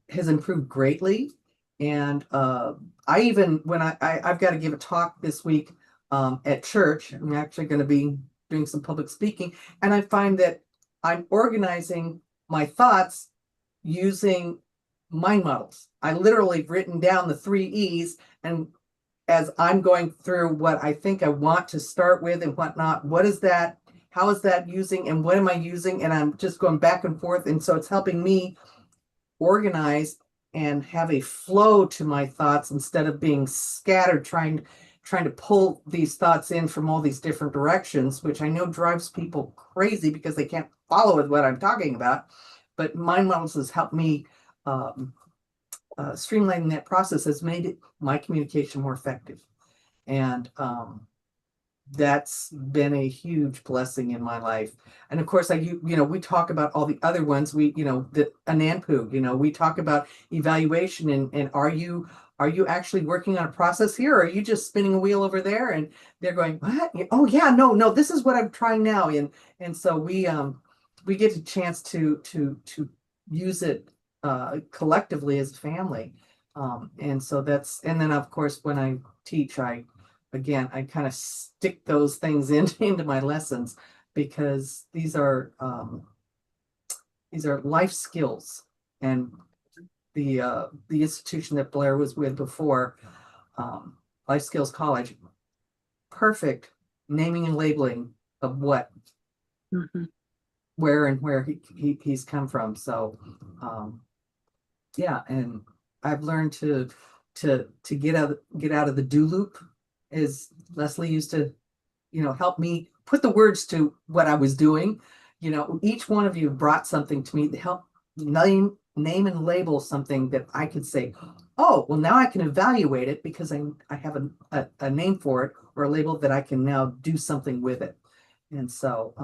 improved greatly. And I even, when I've got to give a talk this week at church. I'm actually going to be doing some public speaking, and I find that I'm organizing my thoughts using mind models. I literally have written down the 3 E's, and as I'm going through what I think I want to start with and whatnot, what is that? How is that using, and what am I using? And I'm just going back and forth. And so it's helping me organize and have a flow to my thoughts instead of being scattered, trying to pull these thoughts in from all these different directions, which I know drives people crazy because they can't follow with what I'm talking about. But mind models has helped me streamlining that process, has made my communication more effective. And that's been a huge blessing in my life. And of course, we talk about all the other ones. The ANANPU, we talk about evaluation, and are you actually working on a process here, or are you just spinning a wheel over there? And they're going, what? Oh yeah, no, this is what I'm trying now. And so we get a chance to use it collectively as a family. And so and then of course, when I teach, I kind of stick those things into my lessons, because these are life skills. And the institution that Blair was with before, Life Skills College, perfect naming and labeling of what, where he's come from. So yeah, and I've learned to get out of the do loop, as Leslie used to, help me put the words to what I was doing. Each one of you brought something to me to help name and label something that I could say, oh, well, now I can evaluate it because I have a name for it, or a label that I can now do something with it. And so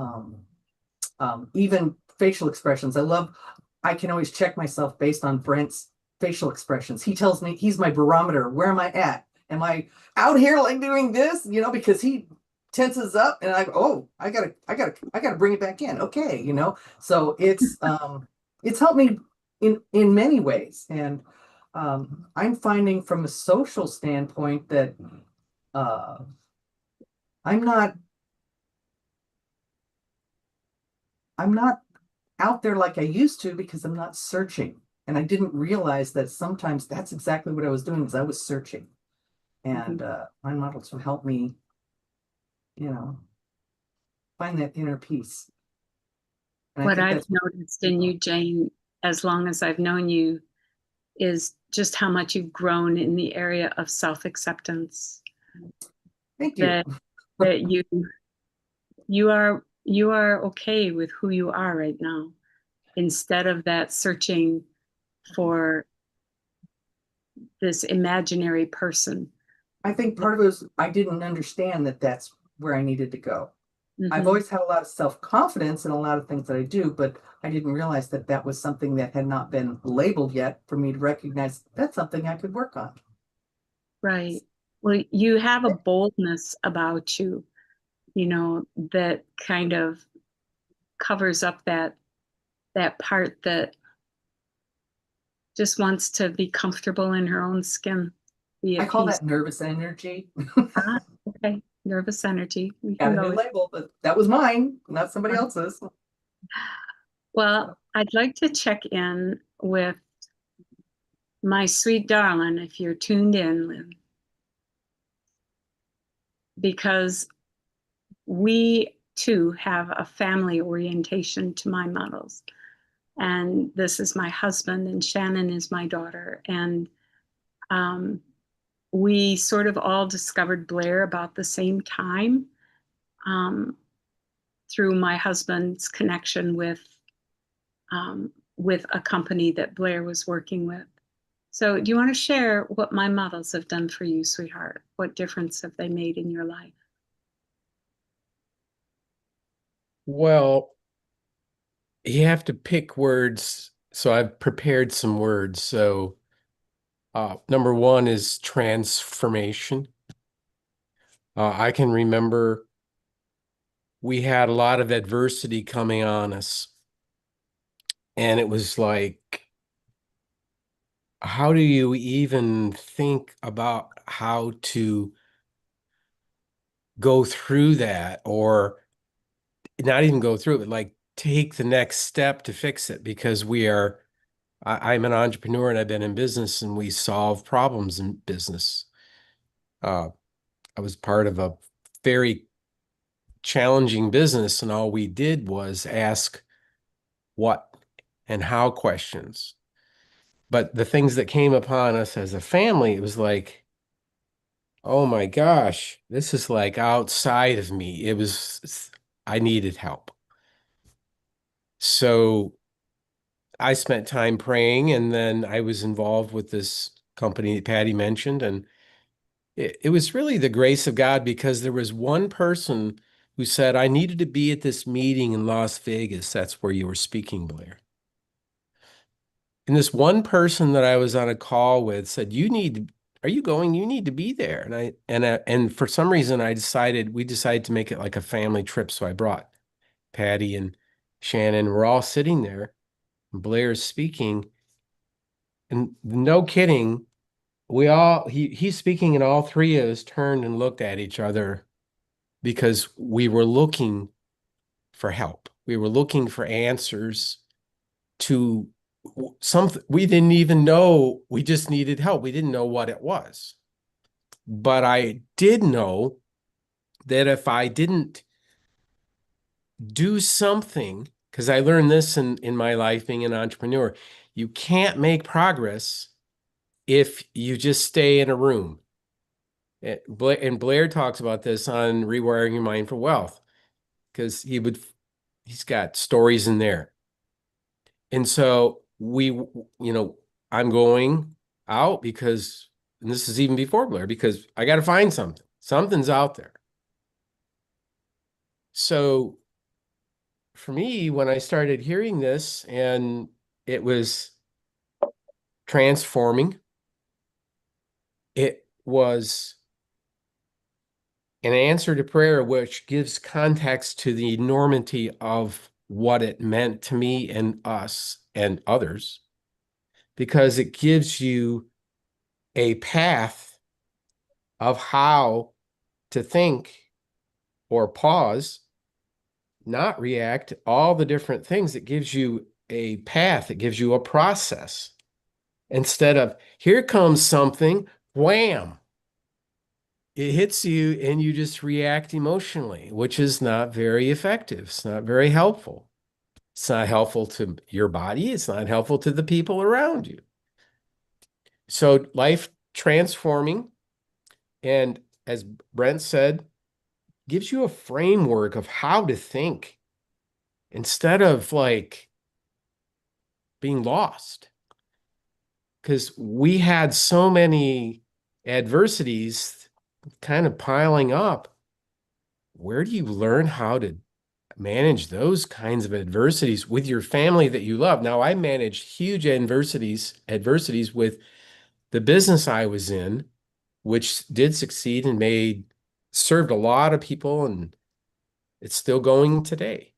even facial expressions, I can always check myself based on Brent's facial expressions. He tells me, he's my barometer. Where am I at? Am I out here like doing this? Because he tenses up, and I go, oh, I gotta bring it back in. Okay, So it's helped me in many ways. And I'm finding from a social standpoint that I'm not out there like I used to, because I'm not searching. And I didn't realize that sometimes that's exactly what I was doing, because I was searching. And my models will help me, find that inner peace. And what I've noticed in you, Jane, as long as I've known you, is just how much you've grown in the area of self-acceptance. Thank you. That you are okay with who you are right now, instead of that searching for this imaginary person. I think part of it was I didn't understand that that's where I needed to go. I've always had a lot of self-confidence in a lot of things that I do, but I didn't realize that that was something that had not been labeled yet for me to recognize that's something I could work on. Right. Well, you have a boldness about you, that kind of covers up that part that just wants to be comfortable in her own skin. I call that nervous energy. Okay. nervous energy. We Got can a go new with- label, but that was mine, not somebody else's. Well, I'd like to check in with my sweet darling, if you're tuned in, Lynn, because we too have a family orientation to my models. And this is my husband, and Shannon is my daughter. And we sort of all discovered Blair about the same time, through my husband's connection with a company that Blair was working with. So do you want to share what my models have done for you, sweetheart? What difference have they made in your life? Well, you have to pick words. So I've prepared some words. So number one is transformation. I can remember we had a lot of adversity coming on us. And it was like, how do you even think about how to go through that, or not even go through it, but like take the next step to fix it? Because I'm an entrepreneur and I've been in business, and we solve problems in business. I was part of a very challenging business, and all we did was ask what and how questions. But the things that came upon us as a family, it was like, oh my gosh, this is like outside of me. I needed help. So I spent time praying, and then I was involved with this company that Patty mentioned. And it was really the grace of God, because there was one person who said, I needed to be at this meeting in Las Vegas. That's where you were speaking, Blair. And this one person that I was on a call with said, are you going? You need to be there. And for some reason we decided to make it like a family trip. So I brought Patty and Shannon. We're all sitting there. Blair's speaking. And no kidding, he's speaking, and all three of us turned and looked at each other, because we were looking for help. We were looking for answers to something we didn't even know. We just needed help. We didn't know what it was. But I did know that if I didn't do something, because I learned this in my life being an entrepreneur, you can't make progress if you just stay in a room. And Blair talks about this on Rewiring Your Mind for Wealth, because he's got stories in there. And so I'm going out because, and this is even before Blair, because I got to find something. Something's out there. So for me, when I started hearing this, and it was transforming, it was an answer to prayer, which gives context to the enormity of what it meant to me and us and others, because it gives you a path of how to think or pause, not react, all the different things. It gives you a path. It gives you a process, instead of here comes something, wham. It hits you and you just react emotionally, which is not very effective. It's not very helpful. It's not helpful to your body. It's not helpful to the people around you. So life transforming, and as Brent said, gives you a framework of how to think instead of like being lost. Because we had so many adversities kind of piling up. Where do you learn how to manage those kinds of adversities with your family that you love? Now, I managed huge adversities with the business I was in, which did succeed and served a lot of people, and it's still going today.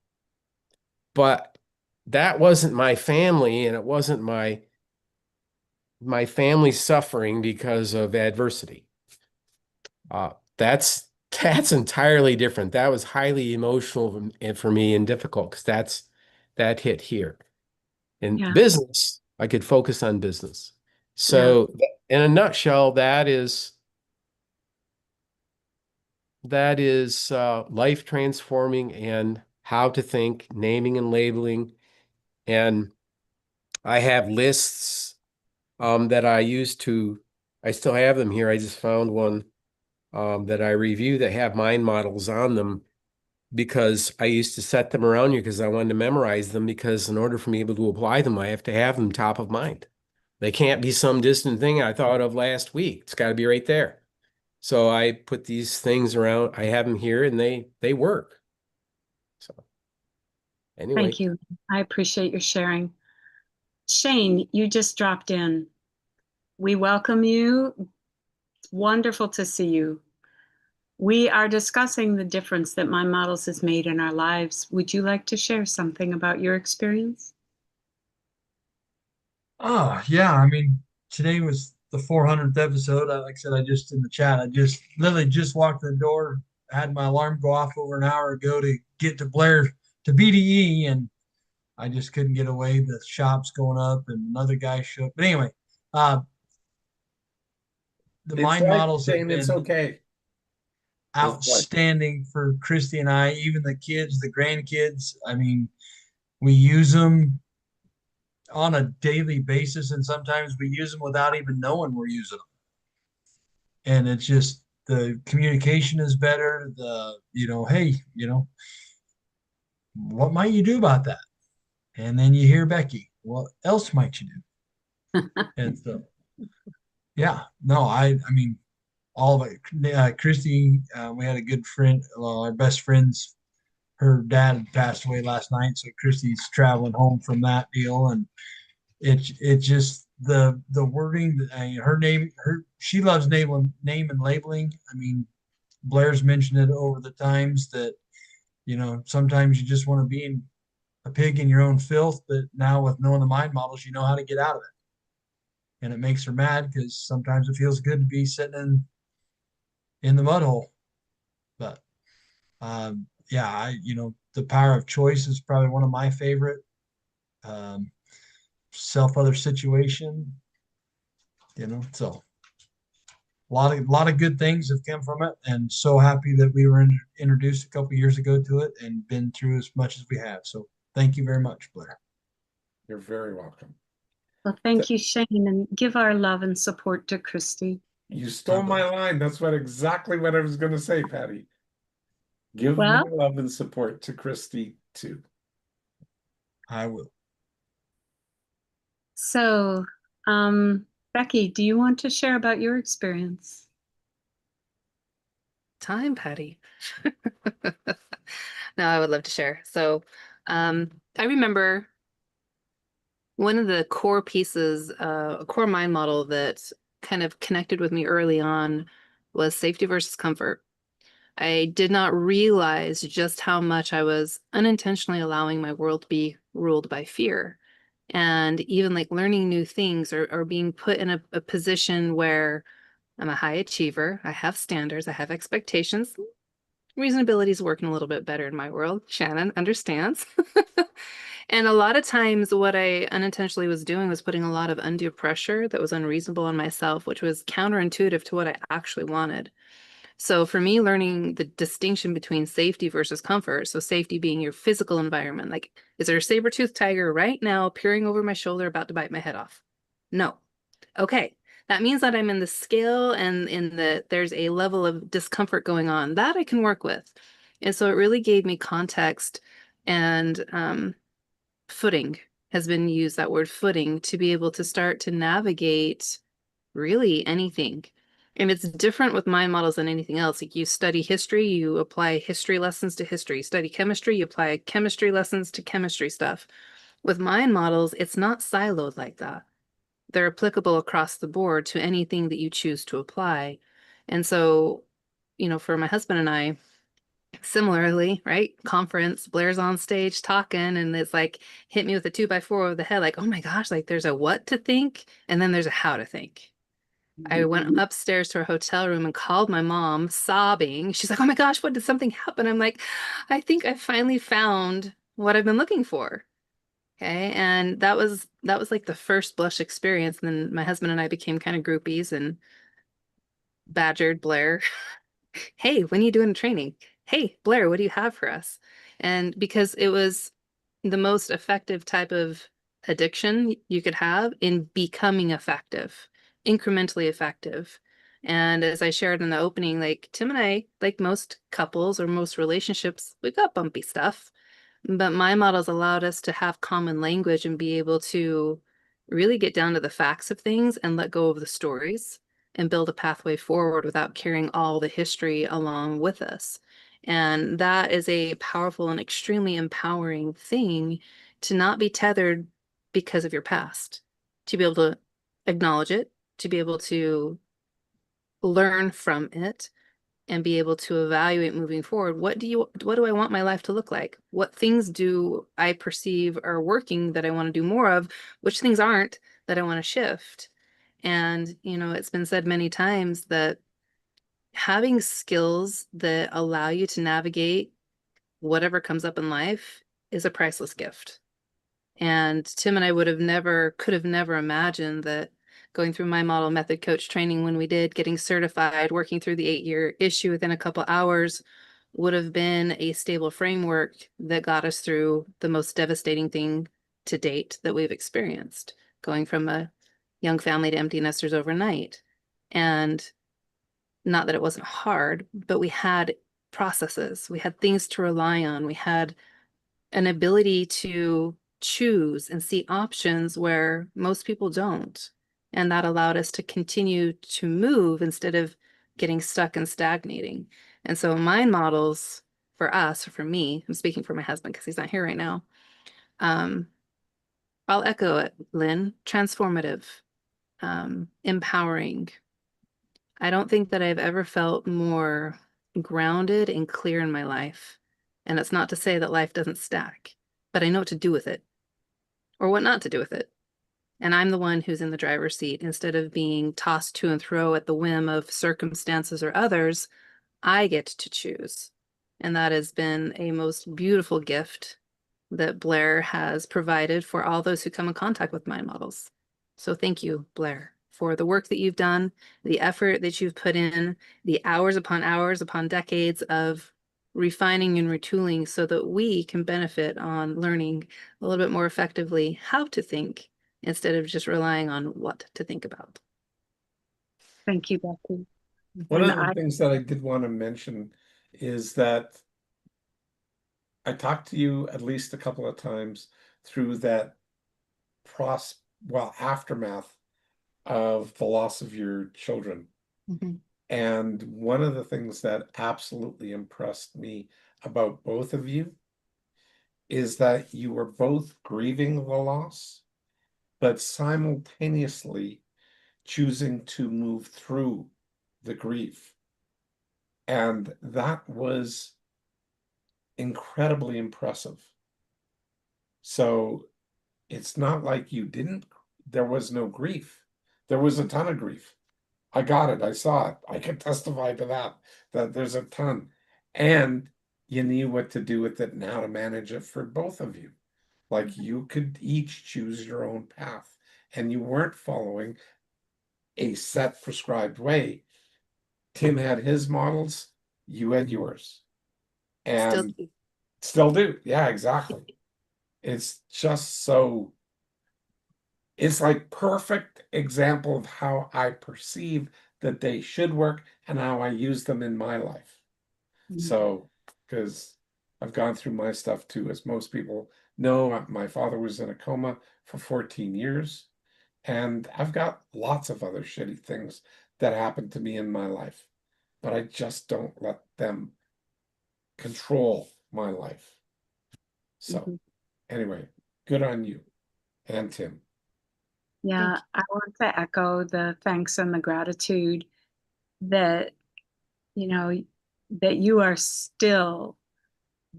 But that wasn't my family, and it wasn't my family suffering because of adversity. That's That's entirely different. That was highly emotional for me and difficult because that hit here. In Yeah. business, I could focus on business. Yeah. So in a nutshell, that is life transforming and how to think, naming and labeling. And I have lists that I still have them here. I just found one that I review that have mind models on them because I used to set them around you because I wanted to memorize them because in order for me able to apply them, I have to have them top of mind. They can't be some distant thing I thought of last week. It's got to be right there. So I put these things around. I have them here and they work. So anyway, Thank you. I appreciate your sharing. Shane, you just dropped in. We welcome you. It's wonderful to see you. We are discussing the difference that Mind Models has made in our lives. Would you like to share something about your experience? Oh, yeah. I mean, today was the 400th episode. Like I said, I just in the chat, I just literally just walked in the door, had my alarm go off over an hour ago to get to Blair to BDE, and I just couldn't get away. The shop's going up, and another guy showed up. But anyway, uh, the It's mind right, models have Shane, it's been okay. It's like, outstanding for Christy and I, even the kids, the grandkids. I mean, we use them on a daily basis, and sometimes we use them without even knowing we're using them. And it's just the communication is better. Hey, what might you do about that? And then you hear Becky, what else might you do? And so, yeah, no, I mean, all of it. Christy, we had a good friend, our best friends. Her dad passed away last night, so Christy's traveling home from that deal, and it's just the wording. Her name, she loves name and labeling. I mean, Blair's mentioned it over the times that sometimes you just want to be a pig in your own filth, but now with knowing the mind models, you know how to get out of it, and it makes her mad because sometimes it feels good to be sitting in the mud hole. But yeah, the power of choice is probably one of my favorite. Um, Self other situation, so a lot of good things have come from it, and so happy that we were introduced a couple years ago to it and been through as much as we have. So thank you very much, Blair. you're very welcome. Well, thank you, Shane, and give our love and support to Christy. You stole my line. That's exactly what I was going to say, Patty. Give Well, my love and support to Christy too. I will. so Becky, do you want to share about your experience? Time, Patty. No, I would love to share. So, I remember one of the core pieces, a core mind model that kind of connected with me early on was safety versus comfort. I did not realize just how much I was unintentionally allowing my world to be ruled by fear. And even like learning new things or being put in a position where I'm a high achiever, I have standards, I have expectations. Reasonability is working a little bit better in my world. Shannon understands. And a lot of times what I unintentionally was doing was putting a lot of undue pressure that was unreasonable on myself, which was counterintuitive to what I actually wanted. So for me, learning the distinction between safety versus comfort, so safety being your physical environment, like, is there a saber-toothed tiger right now peering over my shoulder about to bite my head off? No. Okay. That means that I'm in the scale and there's a level of discomfort going on that I can work with. And so it really gave me context and footing has been used, that word footing, to be able to start to navigate really anything. And it's different with mind models than anything else. Like, you study history, you apply history lessons to history. You study chemistry, you apply chemistry lessons to chemistry stuff. With mind models, it's not siloed like that. They're applicable across the board to anything that you choose to apply. And so, for my husband and I, similarly, right? Conference, Blair's on stage talking, and it's like hit me with a 2x4 over the head, like, oh my gosh, like there's a what to think, and then there's a how to think. I went upstairs to our hotel room and called my mom, sobbing. She's like, "Oh my gosh, what did something happen?" I'm like, "I think I finally found what I've been looking for." Okay. And that was like the first blush experience. And then my husband and I became kind of groupies and badgered Blair. "Hey, when are you doing training? Hey, Blair, what do you have for us?" And because it was the most effective type of addiction you could have in becoming effective, incrementally effective. And as I shared in the opening, like Tim and I, like most couples or most relationships, we've got bumpy stuff. But my models allowed us to have common language and be able to really get down to the facts of things and let go of the stories and build a pathway forward without carrying all the history along with us. And that is a powerful and extremely empowering thing, to not be tethered because of your past, to be able to acknowledge it, to be able to learn from it, and be able to evaluate moving forward. What do I want my life to look like? What things do I perceive are working that I want to do more of? Which things aren't that I want to shift? And, it's been said many times that having skills that allow you to navigate whatever comes up in life is a priceless gift. And Tim and I could have never imagined that going through my model method coach training when we did, getting certified, working through the 8-year issue within a couple hours, would have been a stable framework that got us through the most devastating thing to date that we've experienced, going from a young family to empty nesters overnight. And not that it wasn't hard, but we had processes, we had things to rely on, we had an ability to choose and see options where most people don't. And that allowed us to continue to move instead of getting stuck and stagnating. And so mind models for us, or for me, I'm speaking for my husband because he's not here right now. I'll echo it, Lynn. Transformative, empowering. I don't think that I've ever felt more grounded and clear in my life. And it's not to say that life doesn't stack, but I know what to do with it or what not to do with it. And I'm the one who's in the driver's seat instead of being tossed to and fro at the whim of circumstances or others. I get to choose. And that has been a most beautiful gift that Blair has provided for all those who come in contact with mind models. So thank you, Blair, for the work that you've done, the effort that you've put in, the hours upon decades of refining and retooling so that we can benefit on learning a little bit more effectively how to think instead of just relying on what to think about. Thank you, Becky. One And of the things that I did want to mention is that I talked to you at least a couple of times through that aftermath of the loss of your children. Mhm. And one of the things that absolutely impressed me about both of you is that you were both grieving the loss, but simultaneously choosing to move through the grief. And that was incredibly impressive. So it's not like there was no grief. There was a ton of grief. I got it. I saw it. I can testify to that there's a ton. And you knew what to do with it and how to manage it for both of you. Like you could each choose your own path and you weren't following a set prescribed way. Tim had his models, you had yours. And still do. Yeah, exactly. It's just so, it's like perfect example of how I perceive that they should work and how I use them in my life. So, because I've gone through my stuff too, as most people know, my father was in a coma for 14 years, and I've got lots of other shitty things that happened to me in my life, but I just don't let them control my life. So, anyway, good on you and Tim. Yeah, I want to echo the thanks and the gratitude that, that you are still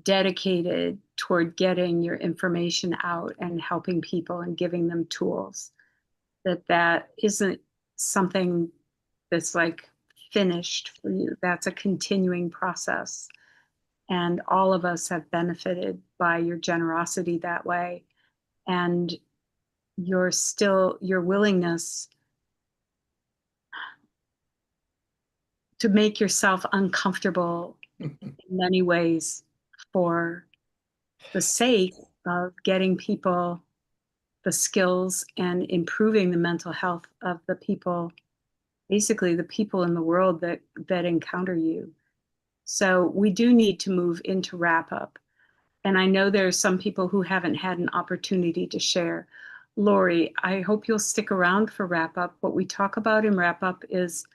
dedicated toward getting your information out and helping people and giving them tools. That isn't something that's like finished for you. That's a continuing process. And all of us have benefited by your generosity that way. And your willingness to make yourself uncomfortable in many ways for the sake of getting people the skills and improving the mental health of the people, basically the people in the world that encounter you. So we do need to move into wrap up. And I know there's some people who haven't had an opportunity to share. Lori, I hope you'll stick around for wrap up. What we talk about in wrap up is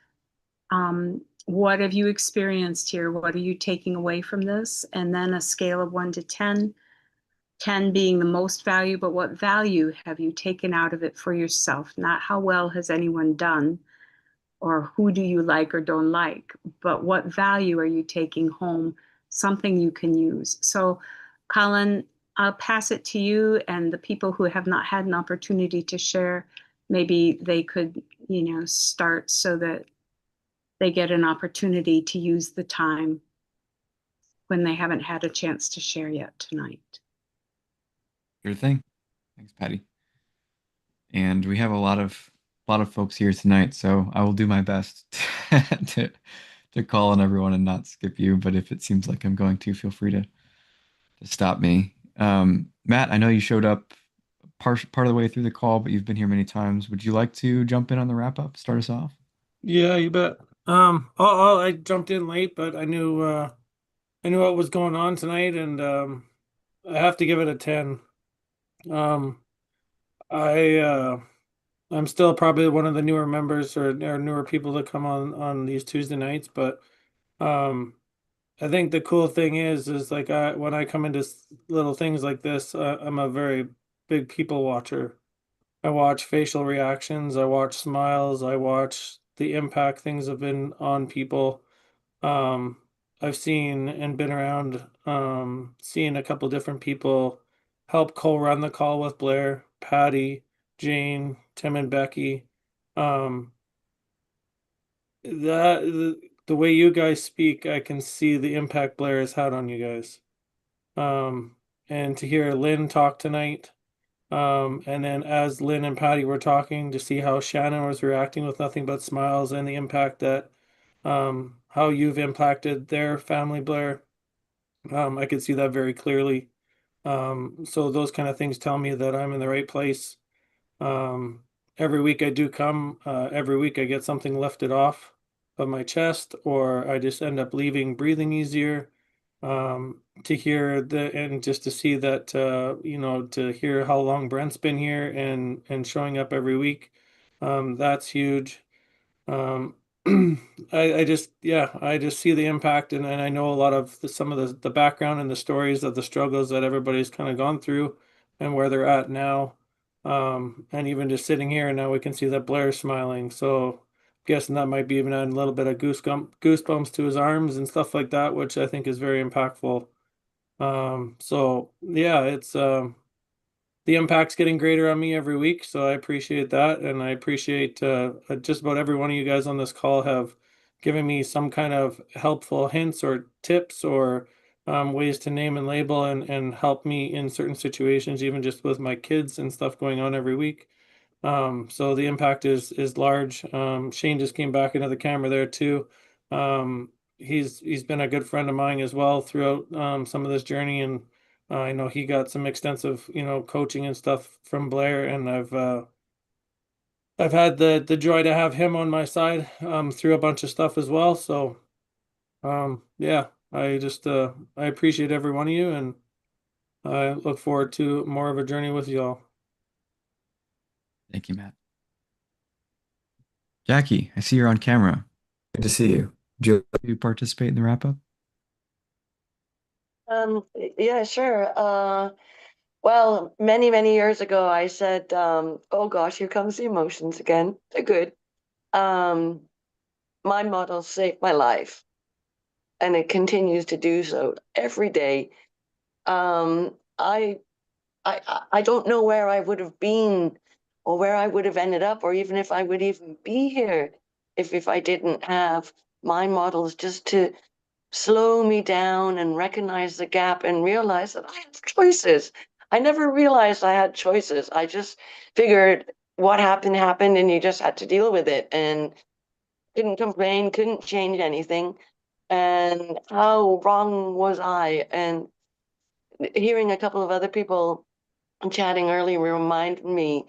what have you experienced here? What are you taking away from this? And then a scale of 1 to 10, 10 being the most value, but what value have you taken out of it for yourself? Not how well has anyone done or who do you like or don't like, but what value are you taking home, something you can use. So Colin, I'll pass it to you, and the people who have not had an opportunity to share, maybe they could, start so that they get an opportunity to use the time when they haven't had a chance to share yet tonight. Sure thing. Thanks, Patty. And we have a lot of folks here tonight, so I will do my best to call on everyone and not skip you. But if it seems like I'm going to, feel free to stop me. Matt, I know you showed up part of the way through the call, but you've been here many times. Would you like to jump in on the wrap up? Start us off. Yeah, you bet. I jumped in late, but I knew what was going on tonight, and I have to give it a 10. I'm still probably one of the newer members or newer people that come on these Tuesday nights, but I think the cool thing is like when I come into little things like this, I'm a very big people watcher. I watch facial reactions, I watch smiles, I watch the impact things have been on people. I've seen and been around, seeing a couple different people help co-run the call with Blair, Patty, Jane, Tim, and Becky. Um, the way you guys speak, I can see the impact Blair has had on you guys. And to hear Lynn talk tonight, and then as Lynn and Patty were talking, to see how Shannon was reacting with nothing but smiles and the impact that how you've impacted their family, Blair. I could see that very clearly. So those kind of things tell me that I'm in the right place. Every week I do come, every week I get something lifted off of my chest, or I just end up leaving breathing easier. To hear and just to see that, to hear how long Brent's been here and showing up every week, that's huge. Um, I just see the impact, and I know a lot of some of the background and the stories of the struggles that everybody's kind of gone through and where they're at now. And even just sitting here, and now we can see that Blair's smiling. So I'm guessing that might be even adding a little bit of goosebumps to his arms and stuff like that, which I think is very impactful. So yeah, it's the impact's getting greater on me every week, so I appreciate that, and I appreciate just about every one of you guys on this call have given me some kind of helpful hints or tips or ways to name and label and help me in certain situations, even just with my kids and stuff going on every week. So the impact is large. Shane just came back into the camera there too. He's been a good friend of mine as well throughout some of this journey, and I know he got some extensive, coaching and stuff from Blair, and I've had the joy to have him on my side through a bunch of stuff as well. So yeah, I appreciate every one of you, and I look forward to more of a journey with y'all. Thank you, Matt. Jackie, I see you're on camera. Good to see you. Would you like to participate in the wrap up? Yeah, sure. Well, many, many years ago, I said, oh gosh, here comes the emotions again. They're good. My model saved my life, and it continues to do so every day. I don't know where I would have been or where I would have ended up, or even if I would even be here if I didn't have mind models just to slow me down and recognize the gap and realize that I have choices. I never realized I had choices. I just figured what happened, and you just had to deal with it and couldn't complain, couldn't change anything. And how wrong was I? And hearing a couple of other people chatting earlier reminded me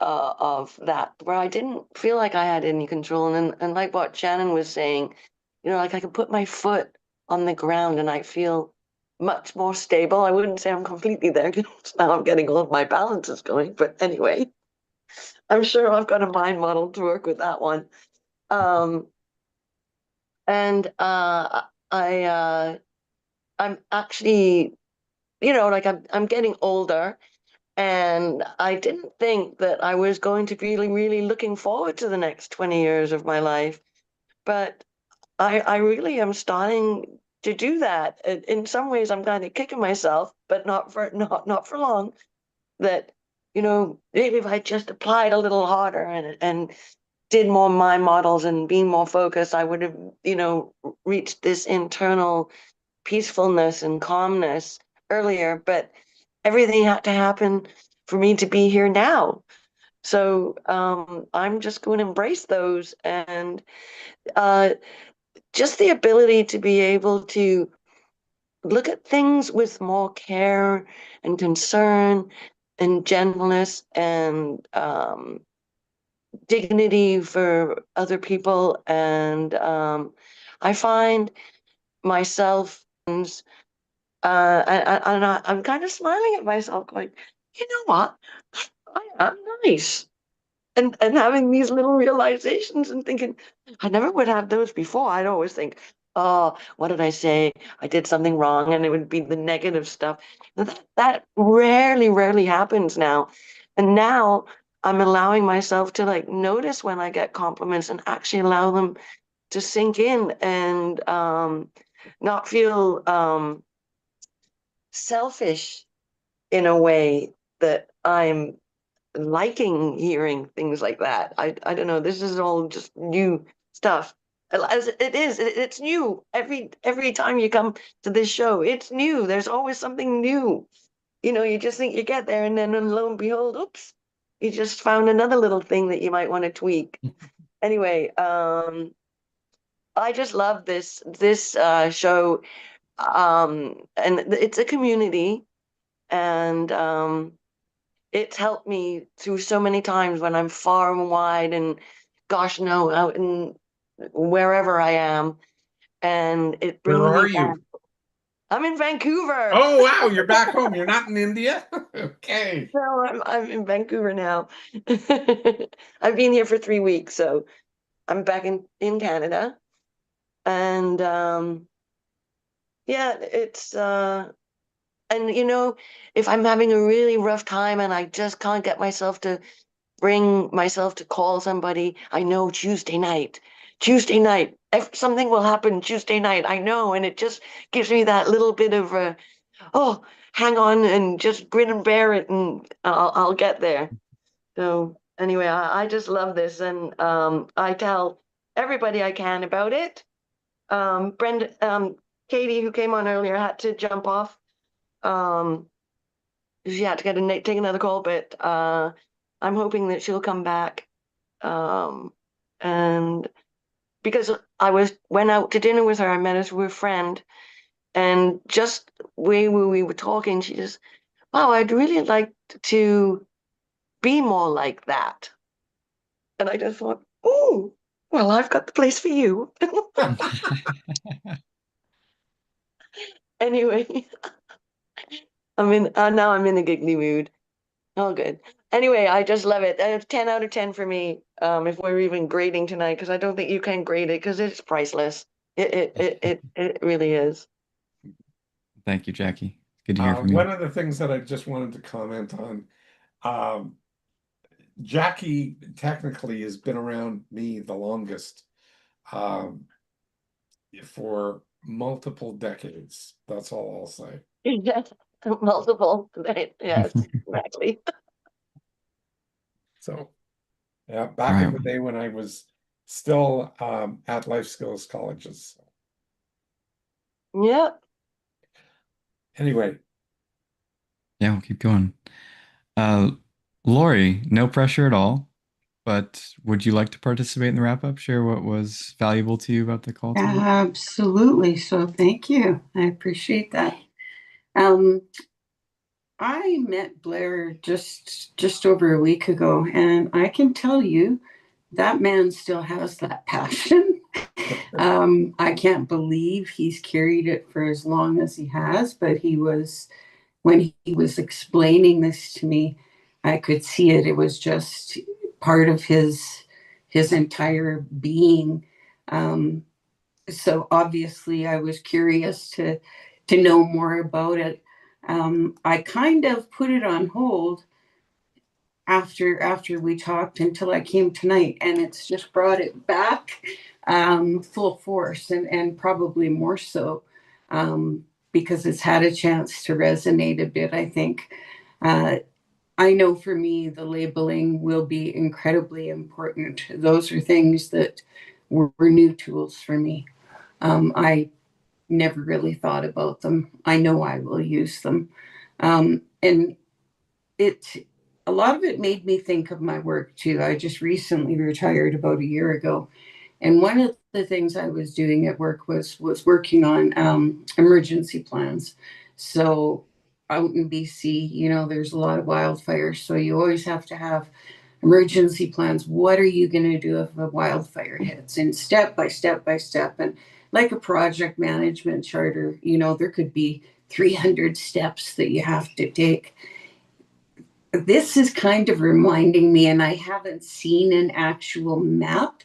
of that, where I didn't feel like I had any control. And like what Shannon was saying, like I could put my foot on the ground and I feel much more stable. I wouldn't say I'm completely there because now I'm getting all of my balances going. But anyway, I'm sure I've got a mind model to work with that one. And I'm actually, like I'm getting older. And I didn't think that I was going to be really, really looking forward to the next 20 years of my life. But I really am starting to do that. In some ways, I'm kind of kicking myself, but not for long. That, maybe if I just applied a little harder and did more mind models and being more focused, I would have, reached this internal peacefulness and calmness earlier. But everything had to happen for me to be here now. So I'm just going to embrace those, and just the ability to be able to look at things with more care and concern and gentleness and dignity for other people. And I find myself, I'm kind of smiling at myself, going, you know what? I am nice. And having these little realizations and thinking, I never would have those before. I'd always think, oh, what did I say? I did something wrong, and it would be the negative stuff. That rarely happens now. And now I'm allowing myself to like notice when I get compliments and actually allow them to sink in and not feel selfish in a way that I'm liking hearing things like that. I don't know. This is all just new stuff. As it is, it's new every time you come to this show. It's new. There's always something new. You just think you get there, and then lo and behold, oops, you just found another little thing that you might want to tweak. Anyway, I just love this show, and it's a community, and it's helped me through so many times when I'm far and wide and gosh no, out in wherever I am, and it Where brings are me back. you? I'm in Vancouver. Oh, wow, you're back home. You're not in India? Okay. No, I'm in Vancouver now. I've been here for 3 weeks, so I'm back in Canada. And yeah, it's and if I'm having a really rough time and I just can't get myself to bring myself to call somebody, I know Tuesday night, if something will happen Tuesday night, I know. And it just gives me that little bit of oh, hang on and just grin and bear it, and I'll get there. So anyway, I just love this, and I tell everybody I can about it. Brenda, Katie, who came on earlier, had to jump off. Um, she had to take another call, but I'm hoping that she'll come back. And because I went out to dinner with her, I met her with a friend, and just way we were talking, she just, wow, I'd really like to be more like that. And I just thought, oh, well, I've got the place for you. Anyway, now I'm in a giggly mood. All good. Anyway, I just love it. 10 out of 10 for me. If we're even grading tonight, because I don't think you can grade it because it's priceless. It really is. Thank you, Jackie. Good to hear from you. One of the things that I just wanted to comment on, Jackie technically has been around me the longest, for multiple decades. That's all I'll say. Yes, multiple. Yes, exactly. So, yeah, back in Right. the day when I was still at life skills colleges. Yeah. Anyway, Yeah, we'll keep going. Uh, Lori, no pressure at all, but would you like to participate in the wrap up? Share what was valuable to you about the call tonight? Absolutely. So thank you. I appreciate that. I met Blair just over a week ago, and I can tell you that man still has that passion. I can't believe he's carried it for as long as he has, but when he was explaining this to me, I could see it. It was just part of his entire being. So obviously I was curious to know more about it. I kind of put it on hold after we talked until I came tonight, and it's just brought it back full force, and probably more so because it's had a chance to resonate a bit, I think. I know for me, the labeling will be incredibly important. Those are things that were new tools for me. I never really thought about them. I know I will use them. And it, a lot of it made me think of my work too. I just recently retired about a year ago. And one of the things I was doing at work was working on emergency plans. So out in BC, there's a lot of wildfires. So you always have to have emergency plans. What are you going to do if a wildfire hits? And step by step by step. And like a project management charter, there could be 300 steps that you have to take. This is kind of reminding me, and I haven't seen an actual map,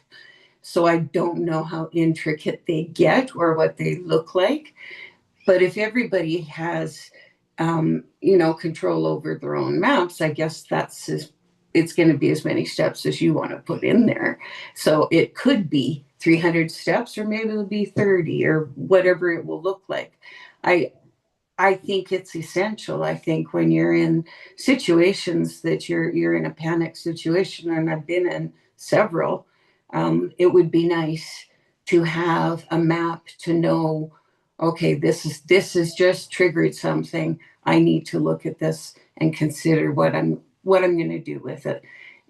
so I don't know how intricate they get or what they look like. But if everybody has, control over their own maps, I guess it's going to be as many steps as you want to put in there. So it could be 300 steps, or maybe it'll be 30, or whatever it will look like. I think it's essential. I think when you're in situations that you're in a panic situation, and I've been in several, it would be nice to have a map to know, okay, this has just triggered something. I need to look at this and consider what I'm going to do with it.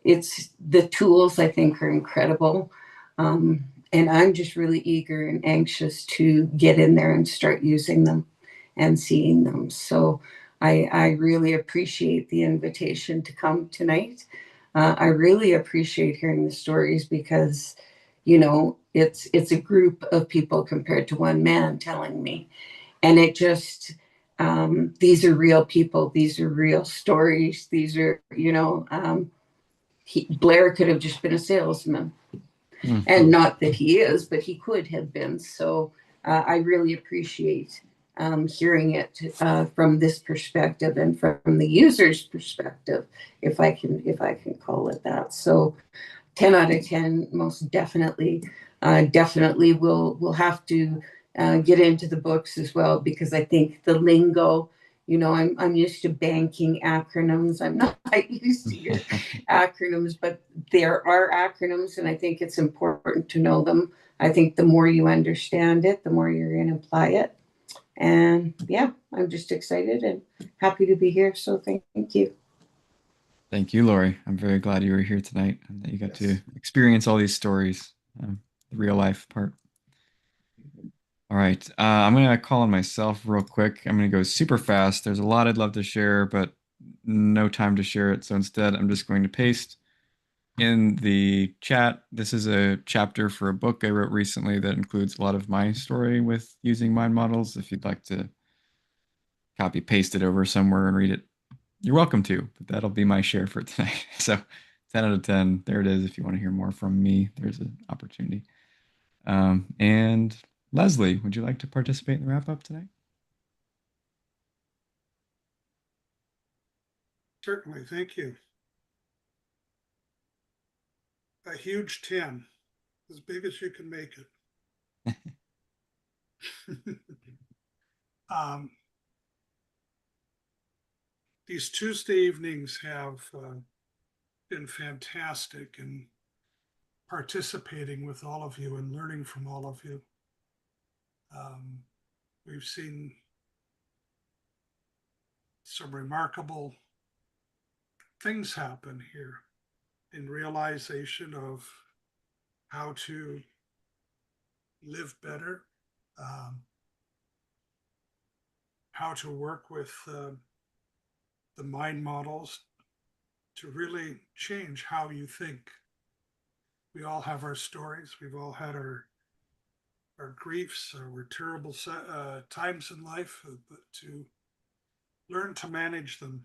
It's the tools I think are incredible. And I'm just really eager and anxious to get in there and start using them and seeing them. So I really appreciate the invitation to come tonight. I really appreciate hearing the stories because, it's a group of people compared to one man telling me. And it just, these are real people. These are real stories. These are, Blair could have just been a salesman. And not that he is, but he could have been. So I really appreciate hearing it from this perspective and from the user's perspective, if I can call it that. So 10 out of 10, most definitely. Definitely we'll have to get into the books as well, because I think the lingo, I'm used to banking acronyms. I'm not used to your acronyms, but there are acronyms, and I think it's important to know them. I think the more you understand it, the more you're going to apply it. And yeah, I'm just excited and happy to be here. So thank you. Thank you, Lori. I'm very glad you were here tonight and that you got to experience all these stories, the real life part. All right. I'm going to call on myself real quick. I'm going to go super fast. There's a lot I'd love to share, but no time to share it. So instead, I'm just going to paste in the chat. This is a chapter for a book I wrote recently that includes a lot of my story with using mind models. If you'd like to copy paste it over somewhere and read it, you're welcome to, but that'll be my share for tonight. So 10 out of 10, there it is. If you want to hear more from me, there's an opportunity. And Leslie, would you like to participate in the wrap up tonight? Certainly, thank you. A huge 10, as big as you can make it. These Tuesday evenings have been fantastic, and participating with all of you and learning from all of you. We've seen some remarkable things happen here in realization of how to live better, how to work with the mind models to really change how you think. We all have our stories. We've all had our griefs, our terrible times in life, but to learn to manage them.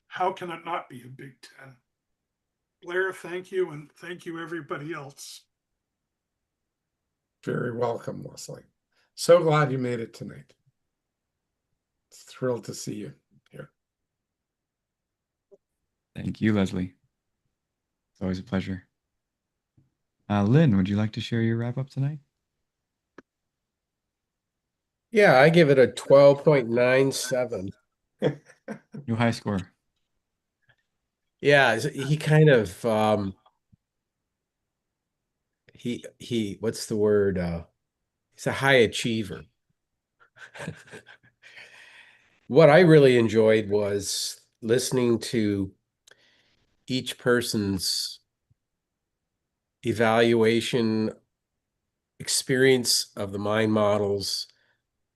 How can it not be a Big Ten? Blair, thank you, and thank you everybody else. Very welcome, Leslie. So glad you made it tonight. Thrilled to see you here. Thank you, Leslie. It's always a pleasure. Lynn, would you like to share your wrap up tonight? Yeah, I give it a 12.97. New high score. Yeah, he kind of he what's the word? He's a high achiever. What I really enjoyed was listening to each person's evaluation experience of the mind models,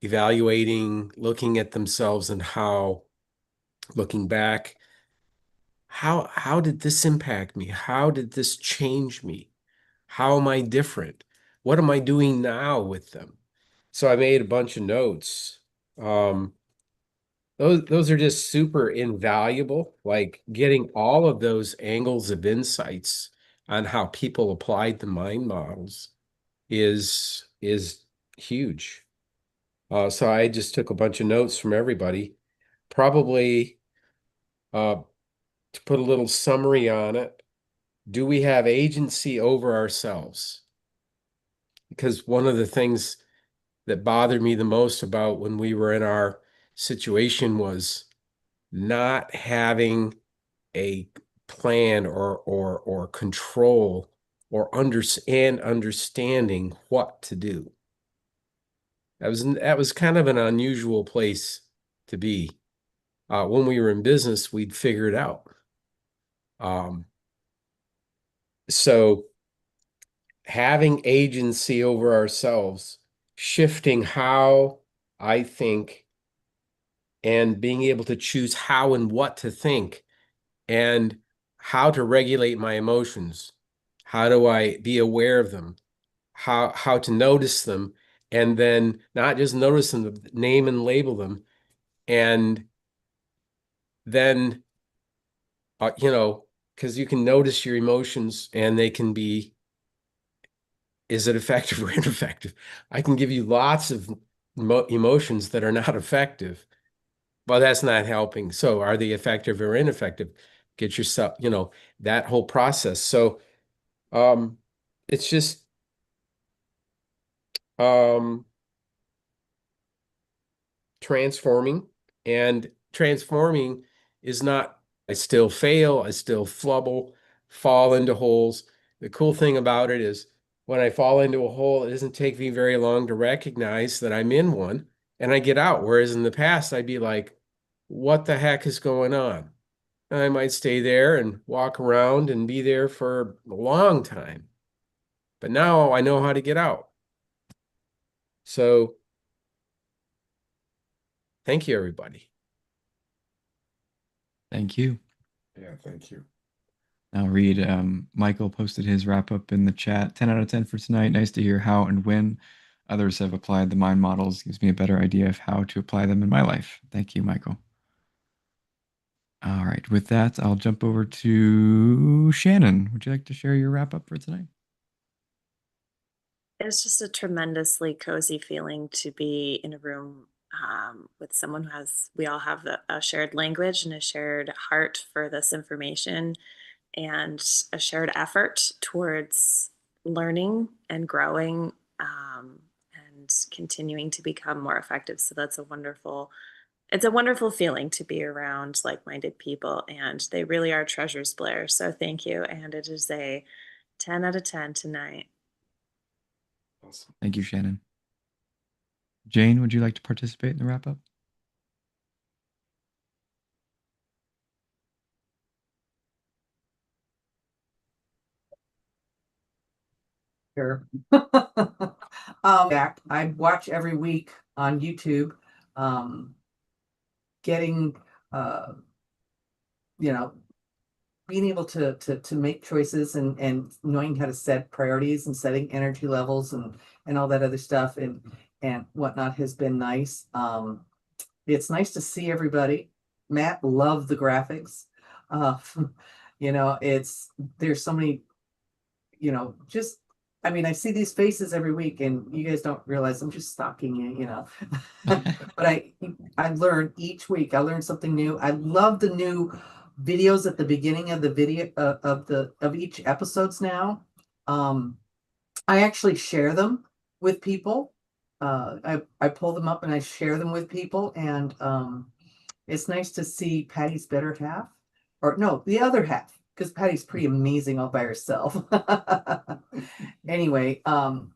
evaluating, looking at themselves and how, looking back, how did this impact me? How did this change me? How am I different? What am I doing now with them? So I made a bunch of notes. Those are just super invaluable, like getting all of those angles of insights on how people applied the mind models is huge. So I just took a bunch of notes from everybody, probably to put a little summary on it. Do we have agency over ourselves? Because one of the things that bothered me the most about when we were in our situation was not having a plan or control or understanding what to do. That was kind of an unusual place to be. When we were in business, we'd figure it out. So having agency over ourselves, shifting how I think, and being able to choose how and what to think, and how to regulate my emotions. How do I be aware of them? How to notice them, and then not just notice them, name and label them, and then because you can notice your emotions and they can be, is it effective or ineffective? I can give you lots of emotions that are not effective, but that's not helping. So are they effective or ineffective? Get yourself, that whole process. So it's just transforming, and transforming is not, I still fail, I still flubble, fall into holes. The cool thing about it is when I fall into a hole, it doesn't take me very long to recognize that I'm in one and I get out. Whereas in the past, I'd be like, what the heck is going on? And I might stay there and walk around and be there for a long time. But now I know how to get out. So thank you, everybody. Thank you. Yeah, thank you. I'll read. Michael posted his wrap up in the chat. 10 out of 10 for tonight. Nice to hear how and when others have applied the mind models. Gives me a better idea of how to apply them in my life. Thank you, Michael. All right. With that, I'll jump over to Shannon. Would you like to share your wrap up for tonight? It's just a tremendously cozy feeling to be in a room with someone we all have a shared language and a shared heart for this information, and a shared effort towards learning and growing, and continuing to become more effective. So it's a wonderful feeling to be around like-minded people, and they really are treasures, Blair. So thank you. And it is 10 out of 10 tonight. Awesome. Thank you, Shannon. Jane, would you like to participate in the wrap up? Sure. I watch every week on YouTube, getting, you know, being able to make choices and knowing how to set priorities and setting energy levels and all that other stuff and whatnot has been nice. It's nice to see everybody. Matt loved the graphics. Uh, there's so many, just I mean, I see these faces every week, and you guys don't realize I'm just stalking you. But I learn each week. I learn something new. I love the new videos at the beginning of the video of each episodes now. I actually share them with people. I pull them up and I share them with people, and it's nice to see Patty's better half, or no, the other half, because Patty's pretty amazing all by herself. Anyway, mind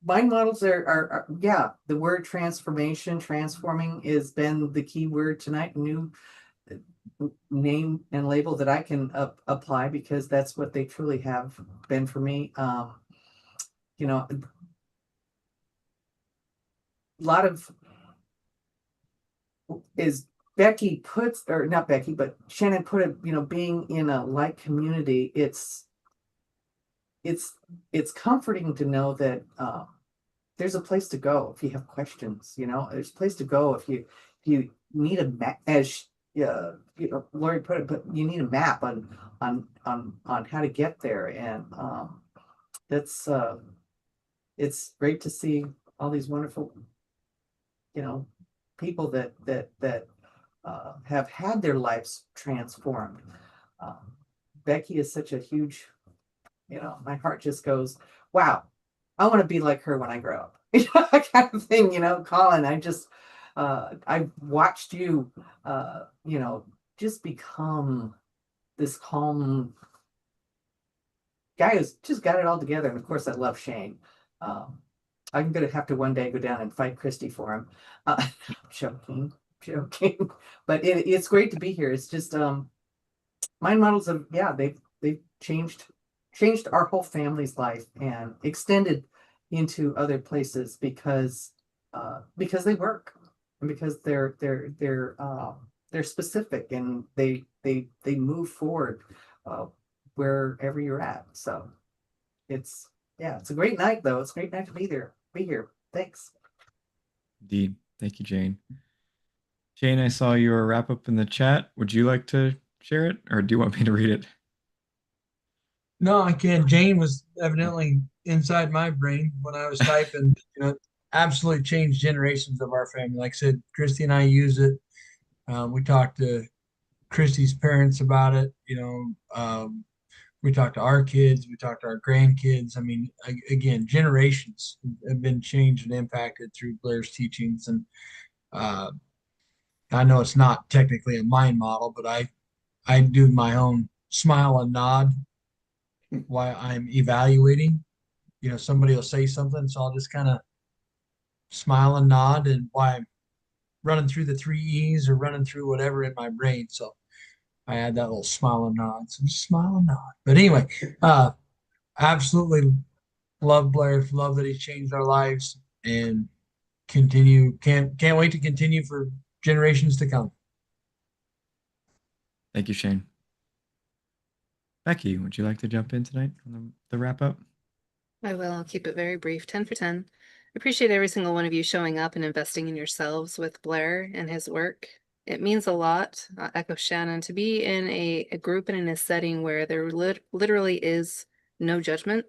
models are yeah, the word transforming has been the key word tonight. New name and label that I can apply, because that's what they truly have been for me. A lot of is Becky puts, or not Becky, but Shannon put it, being in a like community, it's comforting to know that there's a place to go if you have questions. There's a place to go if you need a map, as Lori put it, but you need a map on how to get there, and that's it's great to see all these wonderful people that have had their lives transformed. Becky is such a huge, my heart just goes, wow, I want to be like her when I grow up. Kind of thing, Colin, I watched you, just become this calm guy who's just got it all together. And of course, I love Shane. I'm going to have to one day go down and fight Christy for him. Joking. But it's great to be here. It's just, mind models have, yeah, they've changed our whole family's life and extended into other places because they work, and because they're specific, and they move forward wherever you're at. So it's a great night, though. It's a great night to be here. Thanks. Indeed. Thank you, Jane. Jane, I saw your wrap up in the chat. Would you like to share it, or do you want me to read it? No, I can't. Jane was evidently inside my brain when I was typing. Absolutely changed generations of our family. Like I said, Christy and I use it. We talked to Christy's parents about it. We talked to our kids. We talked to our grandkids. I mean, again, generations have been changed and impacted through Blair's teachings. And I know it's not technically a mind model, but I do my own smile and nod while I'm evaluating. Somebody will say something, so I'll just kind of smile and nod, and while I'm running through the 3 E's or running through whatever in my brain. So I add that little smile and nod. So just smile and nod. But anyway, absolutely love Blair. Love that he changed our lives, and continue. Can't wait to continue for generations to come. Thank you, Shane. Becky, would you like to jump in tonight on the wrap up? I will. I'll keep it very brief. 10 for 10. Appreciate every single one of you showing up and investing in yourselves with Blair and his work. It means a lot, echo Shannon, to be in a group and in a setting where there literally is no judgment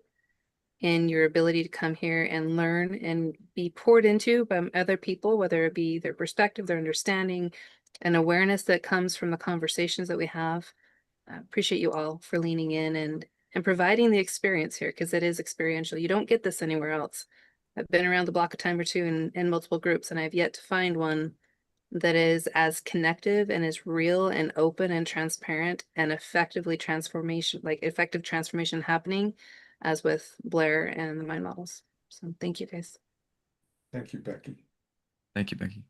in your ability to come here and learn and be poured into by other people, whether it be their perspective, their understanding, and awareness that comes from the conversations that we have. I appreciate you all for leaning in and providing the experience here, because it is experiential. You don't get this anywhere else. I've been around the block a time or two in multiple groups, and I've yet to find one that is as connective and as real and open and transparent and effective transformation happening as with Blair and the mind models. So thank you guys. Thank you, Becky. Thank you, Becky.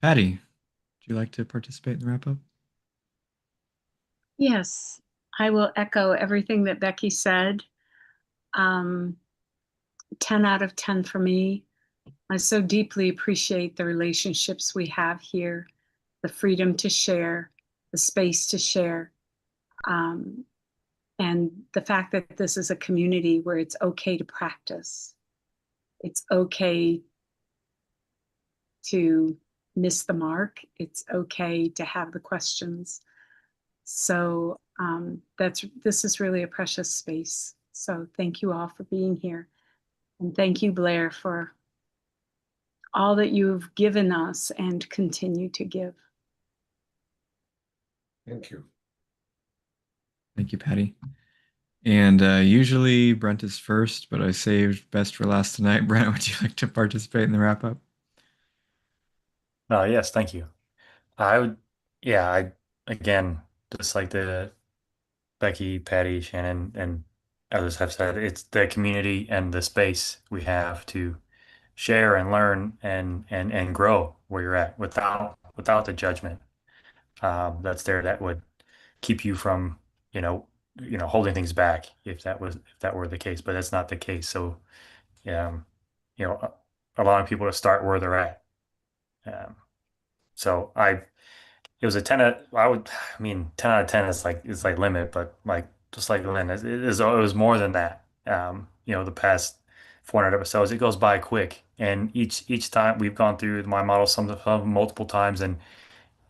Patty, would you like to participate in the wrap up? Yes, I will echo everything that Becky said. 10 out of 10 for me. I so deeply appreciate the relationships we have here, the freedom to share, the space to share, and the fact that this is a community where it's okay to practice. It's okay to miss the mark. It's okay to have the questions. So this is really a precious space. So thank you all for being here. And thank you, Blair, for all that you've given us and continue to give. Thank you. Thank you, Patty. And usually Brent is first, but I saved best for last tonight. Brent, would you like to participate in the wrap up? Yes, thank you. I would, yeah, I again, just like the Becky, Patty, Shannon, and others have said, it's the community and the space we have to share and learn and grow where you're at without the judgment that's there that would keep you from holding things back if that were the case, but that's not the case. So um, allowing people to start where they're at. Um, so it was a 10 out, I mean 10 out of 10 is like limit, but like just like Lynn, it was more than that. The past 400 episodes, it goes by quick, and each time we've gone through my model some multiple times, and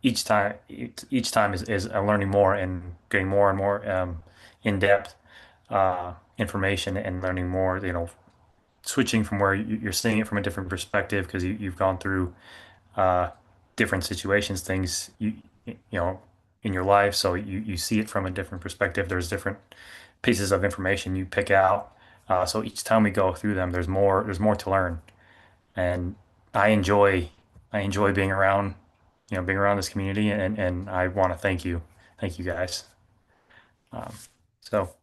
each time is learning more and getting more and more in depth information and learning more. Switching from where you're seeing it from a different perspective because you've gone through uh, different situations, things you know in your life, so you see it from a different perspective. There's different pieces of information you pick out. So each time we go through them, there's more to learn, and I enjoy I enjoy being around this community, and I want to thank you guys. Um, so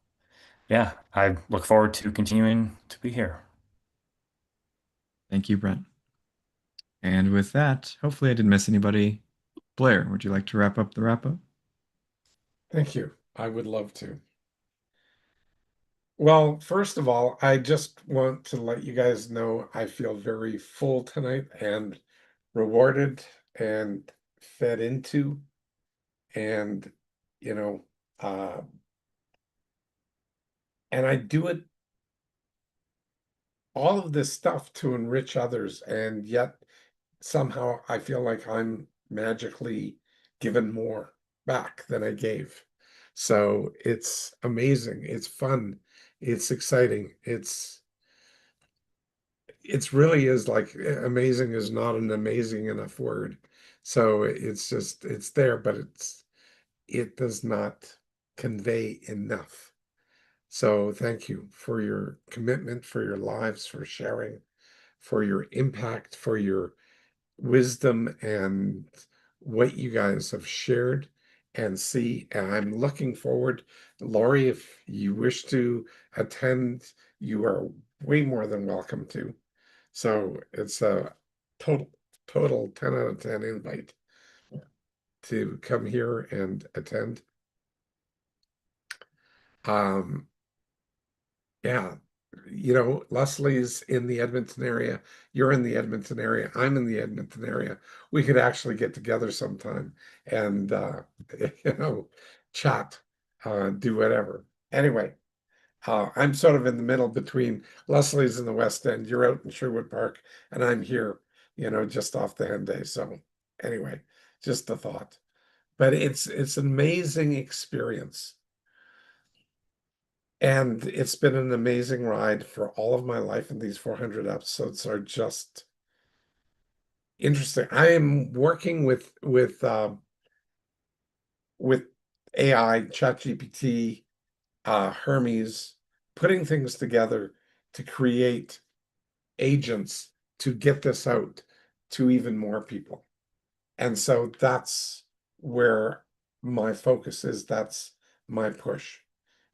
yeah, I look forward to continuing to be here. Thank you, Brent. And with that, hopefully I didn't miss anybody. Blair, would you like to wrap up the wrap up? Thank you. I would love to. Well, first of all, I just want to let you guys know I feel very full tonight and rewarded and fed into. And, you know, uh, and I do it, all of this stuff to enrich others. And yet somehow I feel like I'm magically given more back than I gave. So it's amazing. It's fun. It's exciting. It's really is like amazing is not an amazing enough word. So it's there, but it does not convey enough. So thank you for your commitment, for your lives, for sharing, for your impact, for your wisdom and what you guys have shared and see. And I'm looking forward. Laurie, if you wish to attend, you are way more than welcome to. So it's a total 10 out of 10 invite to come here and attend. Yeah, Leslie's in the Edmonton area. You're in the Edmonton area. I'm in the Edmonton area. We could actually get together sometime and you know, chat, do whatever. Anyway, I'm sort of in the middle between Leslie's in the West End, you're out in Sherwood Park, and I'm here, just off the Henday. So anyway, just a thought. But it's an amazing experience. And it's been an amazing ride for all of my life, and these 400 episodes are just interesting. I am working with AI, ChatGPT, Hermes, putting things together to create agents to get this out to even more people. And so that's where my focus is. That's my push,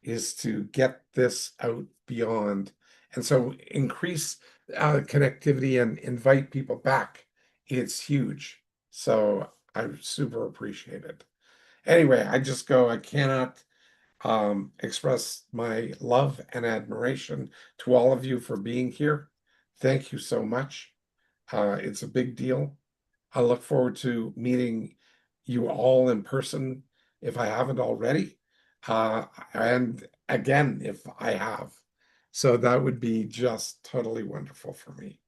is to get this out beyond. And so increase connectivity and invite people back. It's huge. So I super appreciate it. Anyway, I cannot express my love and admiration to all of you for being here. Thank you so much. It's a big deal. I look forward to meeting you all in person if I haven't already. And again, if I have. So that would be just totally wonderful for me.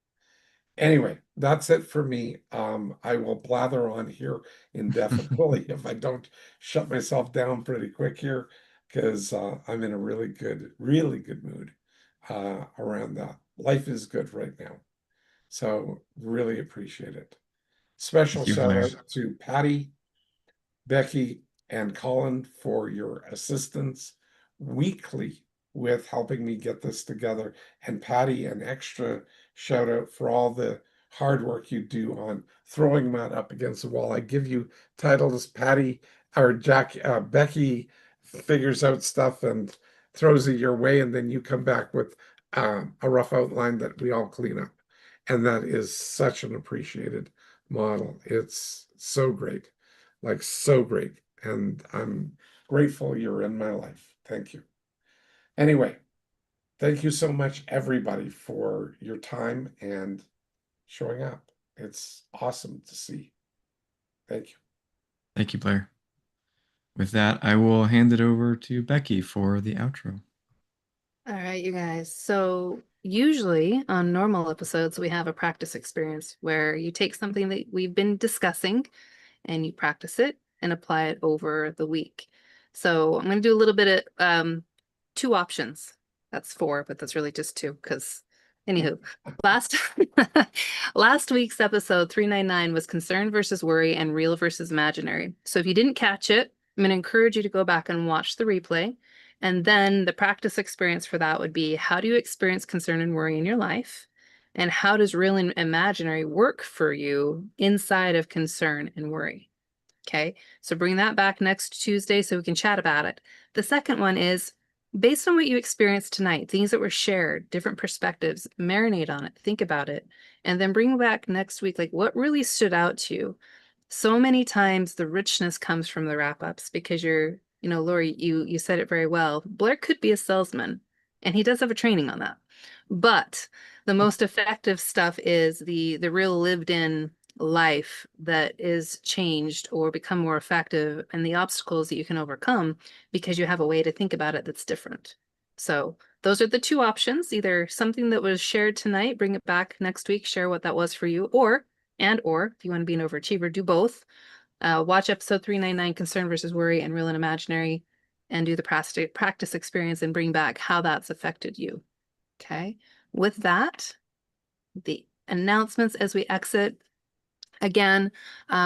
Anyway, that's it for me. I will blather on here indefinitely if I don't shut myself down pretty quick here, because I'm in a really good mood around that. Life is good right now. So really appreciate it. Special Thank you, shout Blair. out to Patty, Becky, and Colin for your assistance weekly with helping me get this together. And Patty, an extra shout out for all the hard work you do on throwing Matt up against the wall. I give you titles, Patty or Becky figures out stuff and throws it your way, and then you come back with a rough outline that we all clean up. And that is such an appreciated model. It's so great, like so great. And I'm grateful you're in my life. Thank you. Anyway, thank you so much, everybody, for your time and showing up. It's awesome to see. Thank you. Thank you, Blair. With that, I will hand it over to Becky for the outro. All right, you guys. So usually on normal episodes, we have a practice experience where you take something that we've been discussing and you practice it and apply it over the week. So I'm going to do a little bit of 2 options. That's 4, but that's really just 2 because anywho, last week's episode 399 was concern versus worry and real versus imaginary. So if you didn't catch it, I'm going to encourage you to go back and watch the replay. And then the practice experience for that would be, how do you experience concern and worry in your life? And how does real and imaginary work for you inside of concern and worry? Okay, so bring that back next Tuesday so we can chat about it. The second one is, based on what you experienced tonight, things that were shared, different perspectives, marinate on it, think about it, and then bring back next week, like what really stood out to you. So many times the richness comes from the wrap-ups because Lori, you said it very well. Blair could be a salesman, and he does have a training on that. But the most effective stuff is the real lived in life that is changed or become more effective, and the obstacles that you can overcome because you have a way to think about it that's different. So those are the 2 options: either something that was shared tonight, bring it back next week, share what that was for you, or if you want to be an overachiever, do both. Watch episode 399, concern versus worry and real and imaginary, and do the practice experience and bring back how that's affected you. Okay. With that, the announcements as we exit. Again,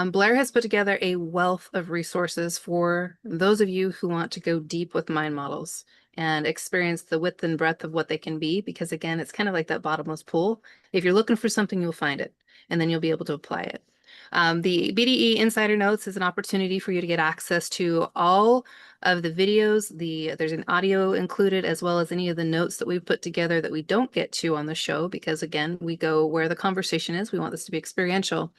Blair has put together a wealth of resources for those of you who want to go deep with mind models and experience the width and breadth of what they can be, because again, it's kind of like that bottomless pool. If you're looking for something, you'll find it, and then you'll be able to apply it. The BDE Insider Notes is an opportunity for you to get access to all of the videos. There's an audio included, as well as any of the notes that we've put together that we don't get to on the show, because again, we go where the conversation is. We want this to be experiential.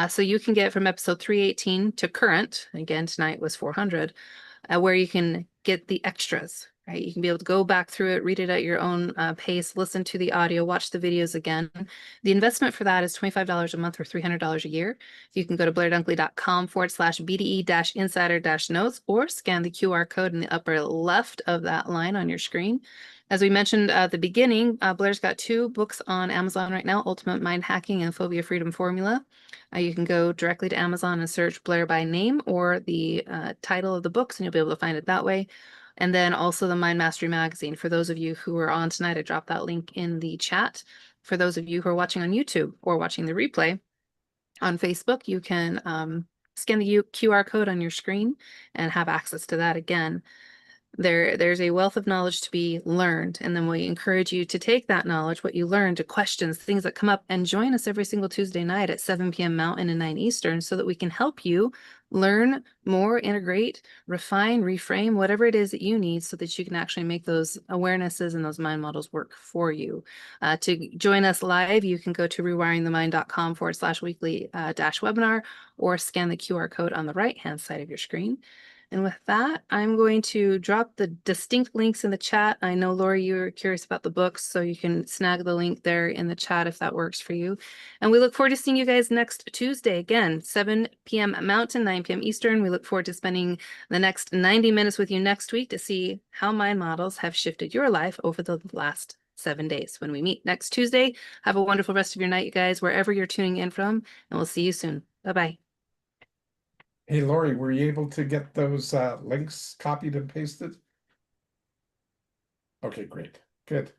So you can get from episode 318 to current, again, tonight was 400, where you can get the extras, right? You can be able to go back through it, read it at your own pace, listen to the audio, watch the videos again. The investment for that is $25 a month or $300 a year. You can go to blairdunkley.com/BDE-insider-notes or scan the QR code in the upper left of that line on your screen. As we mentioned at the beginning, Blair's got 2 books on Amazon right now, Ultimate Mind Hacking and Phobia Freedom Formula. You can go directly to Amazon and search Blair by name or the title of the books, and you'll be able to find it that way. And then also the Mind Mastery Magazine. For those of you who are on tonight, I dropped that link in the chat. For those of you who are watching on YouTube or watching the replay on Facebook, you can scan the QR code on your screen and have access to that again. There's a wealth of knowledge to be learned, and then we encourage you to take that knowledge, what you learned, to questions, things that come up, and join us every single Tuesday night at 7 p.m. Mountain and 9 Eastern, so that we can help you learn more, integrate, refine, reframe, whatever it is that you need, so that you can actually make those awarenesses and those mind models work for you. To join us live, you can go to rewiringthemind.com/weekly dash webinar, or scan the QR code on the right-hand side of your screen. And with that, I'm going to drop the distinct links in the chat. I know, Lori, you were curious about the books, so you can snag the link there in the chat if that works for you. And we look forward to seeing you guys next Tuesday, again, 7 p.m. Mountain, 9 p.m. Eastern. We look forward to spending the next 90 minutes with you next week to see how mind models have shifted your life over the last 7 days. When we meet next Tuesday, have a wonderful rest of your night, you guys, wherever you're tuning in from, and we'll see you soon. Bye-bye. Hey, Lori, were you able to get those links copied and pasted? Okay, great. Good.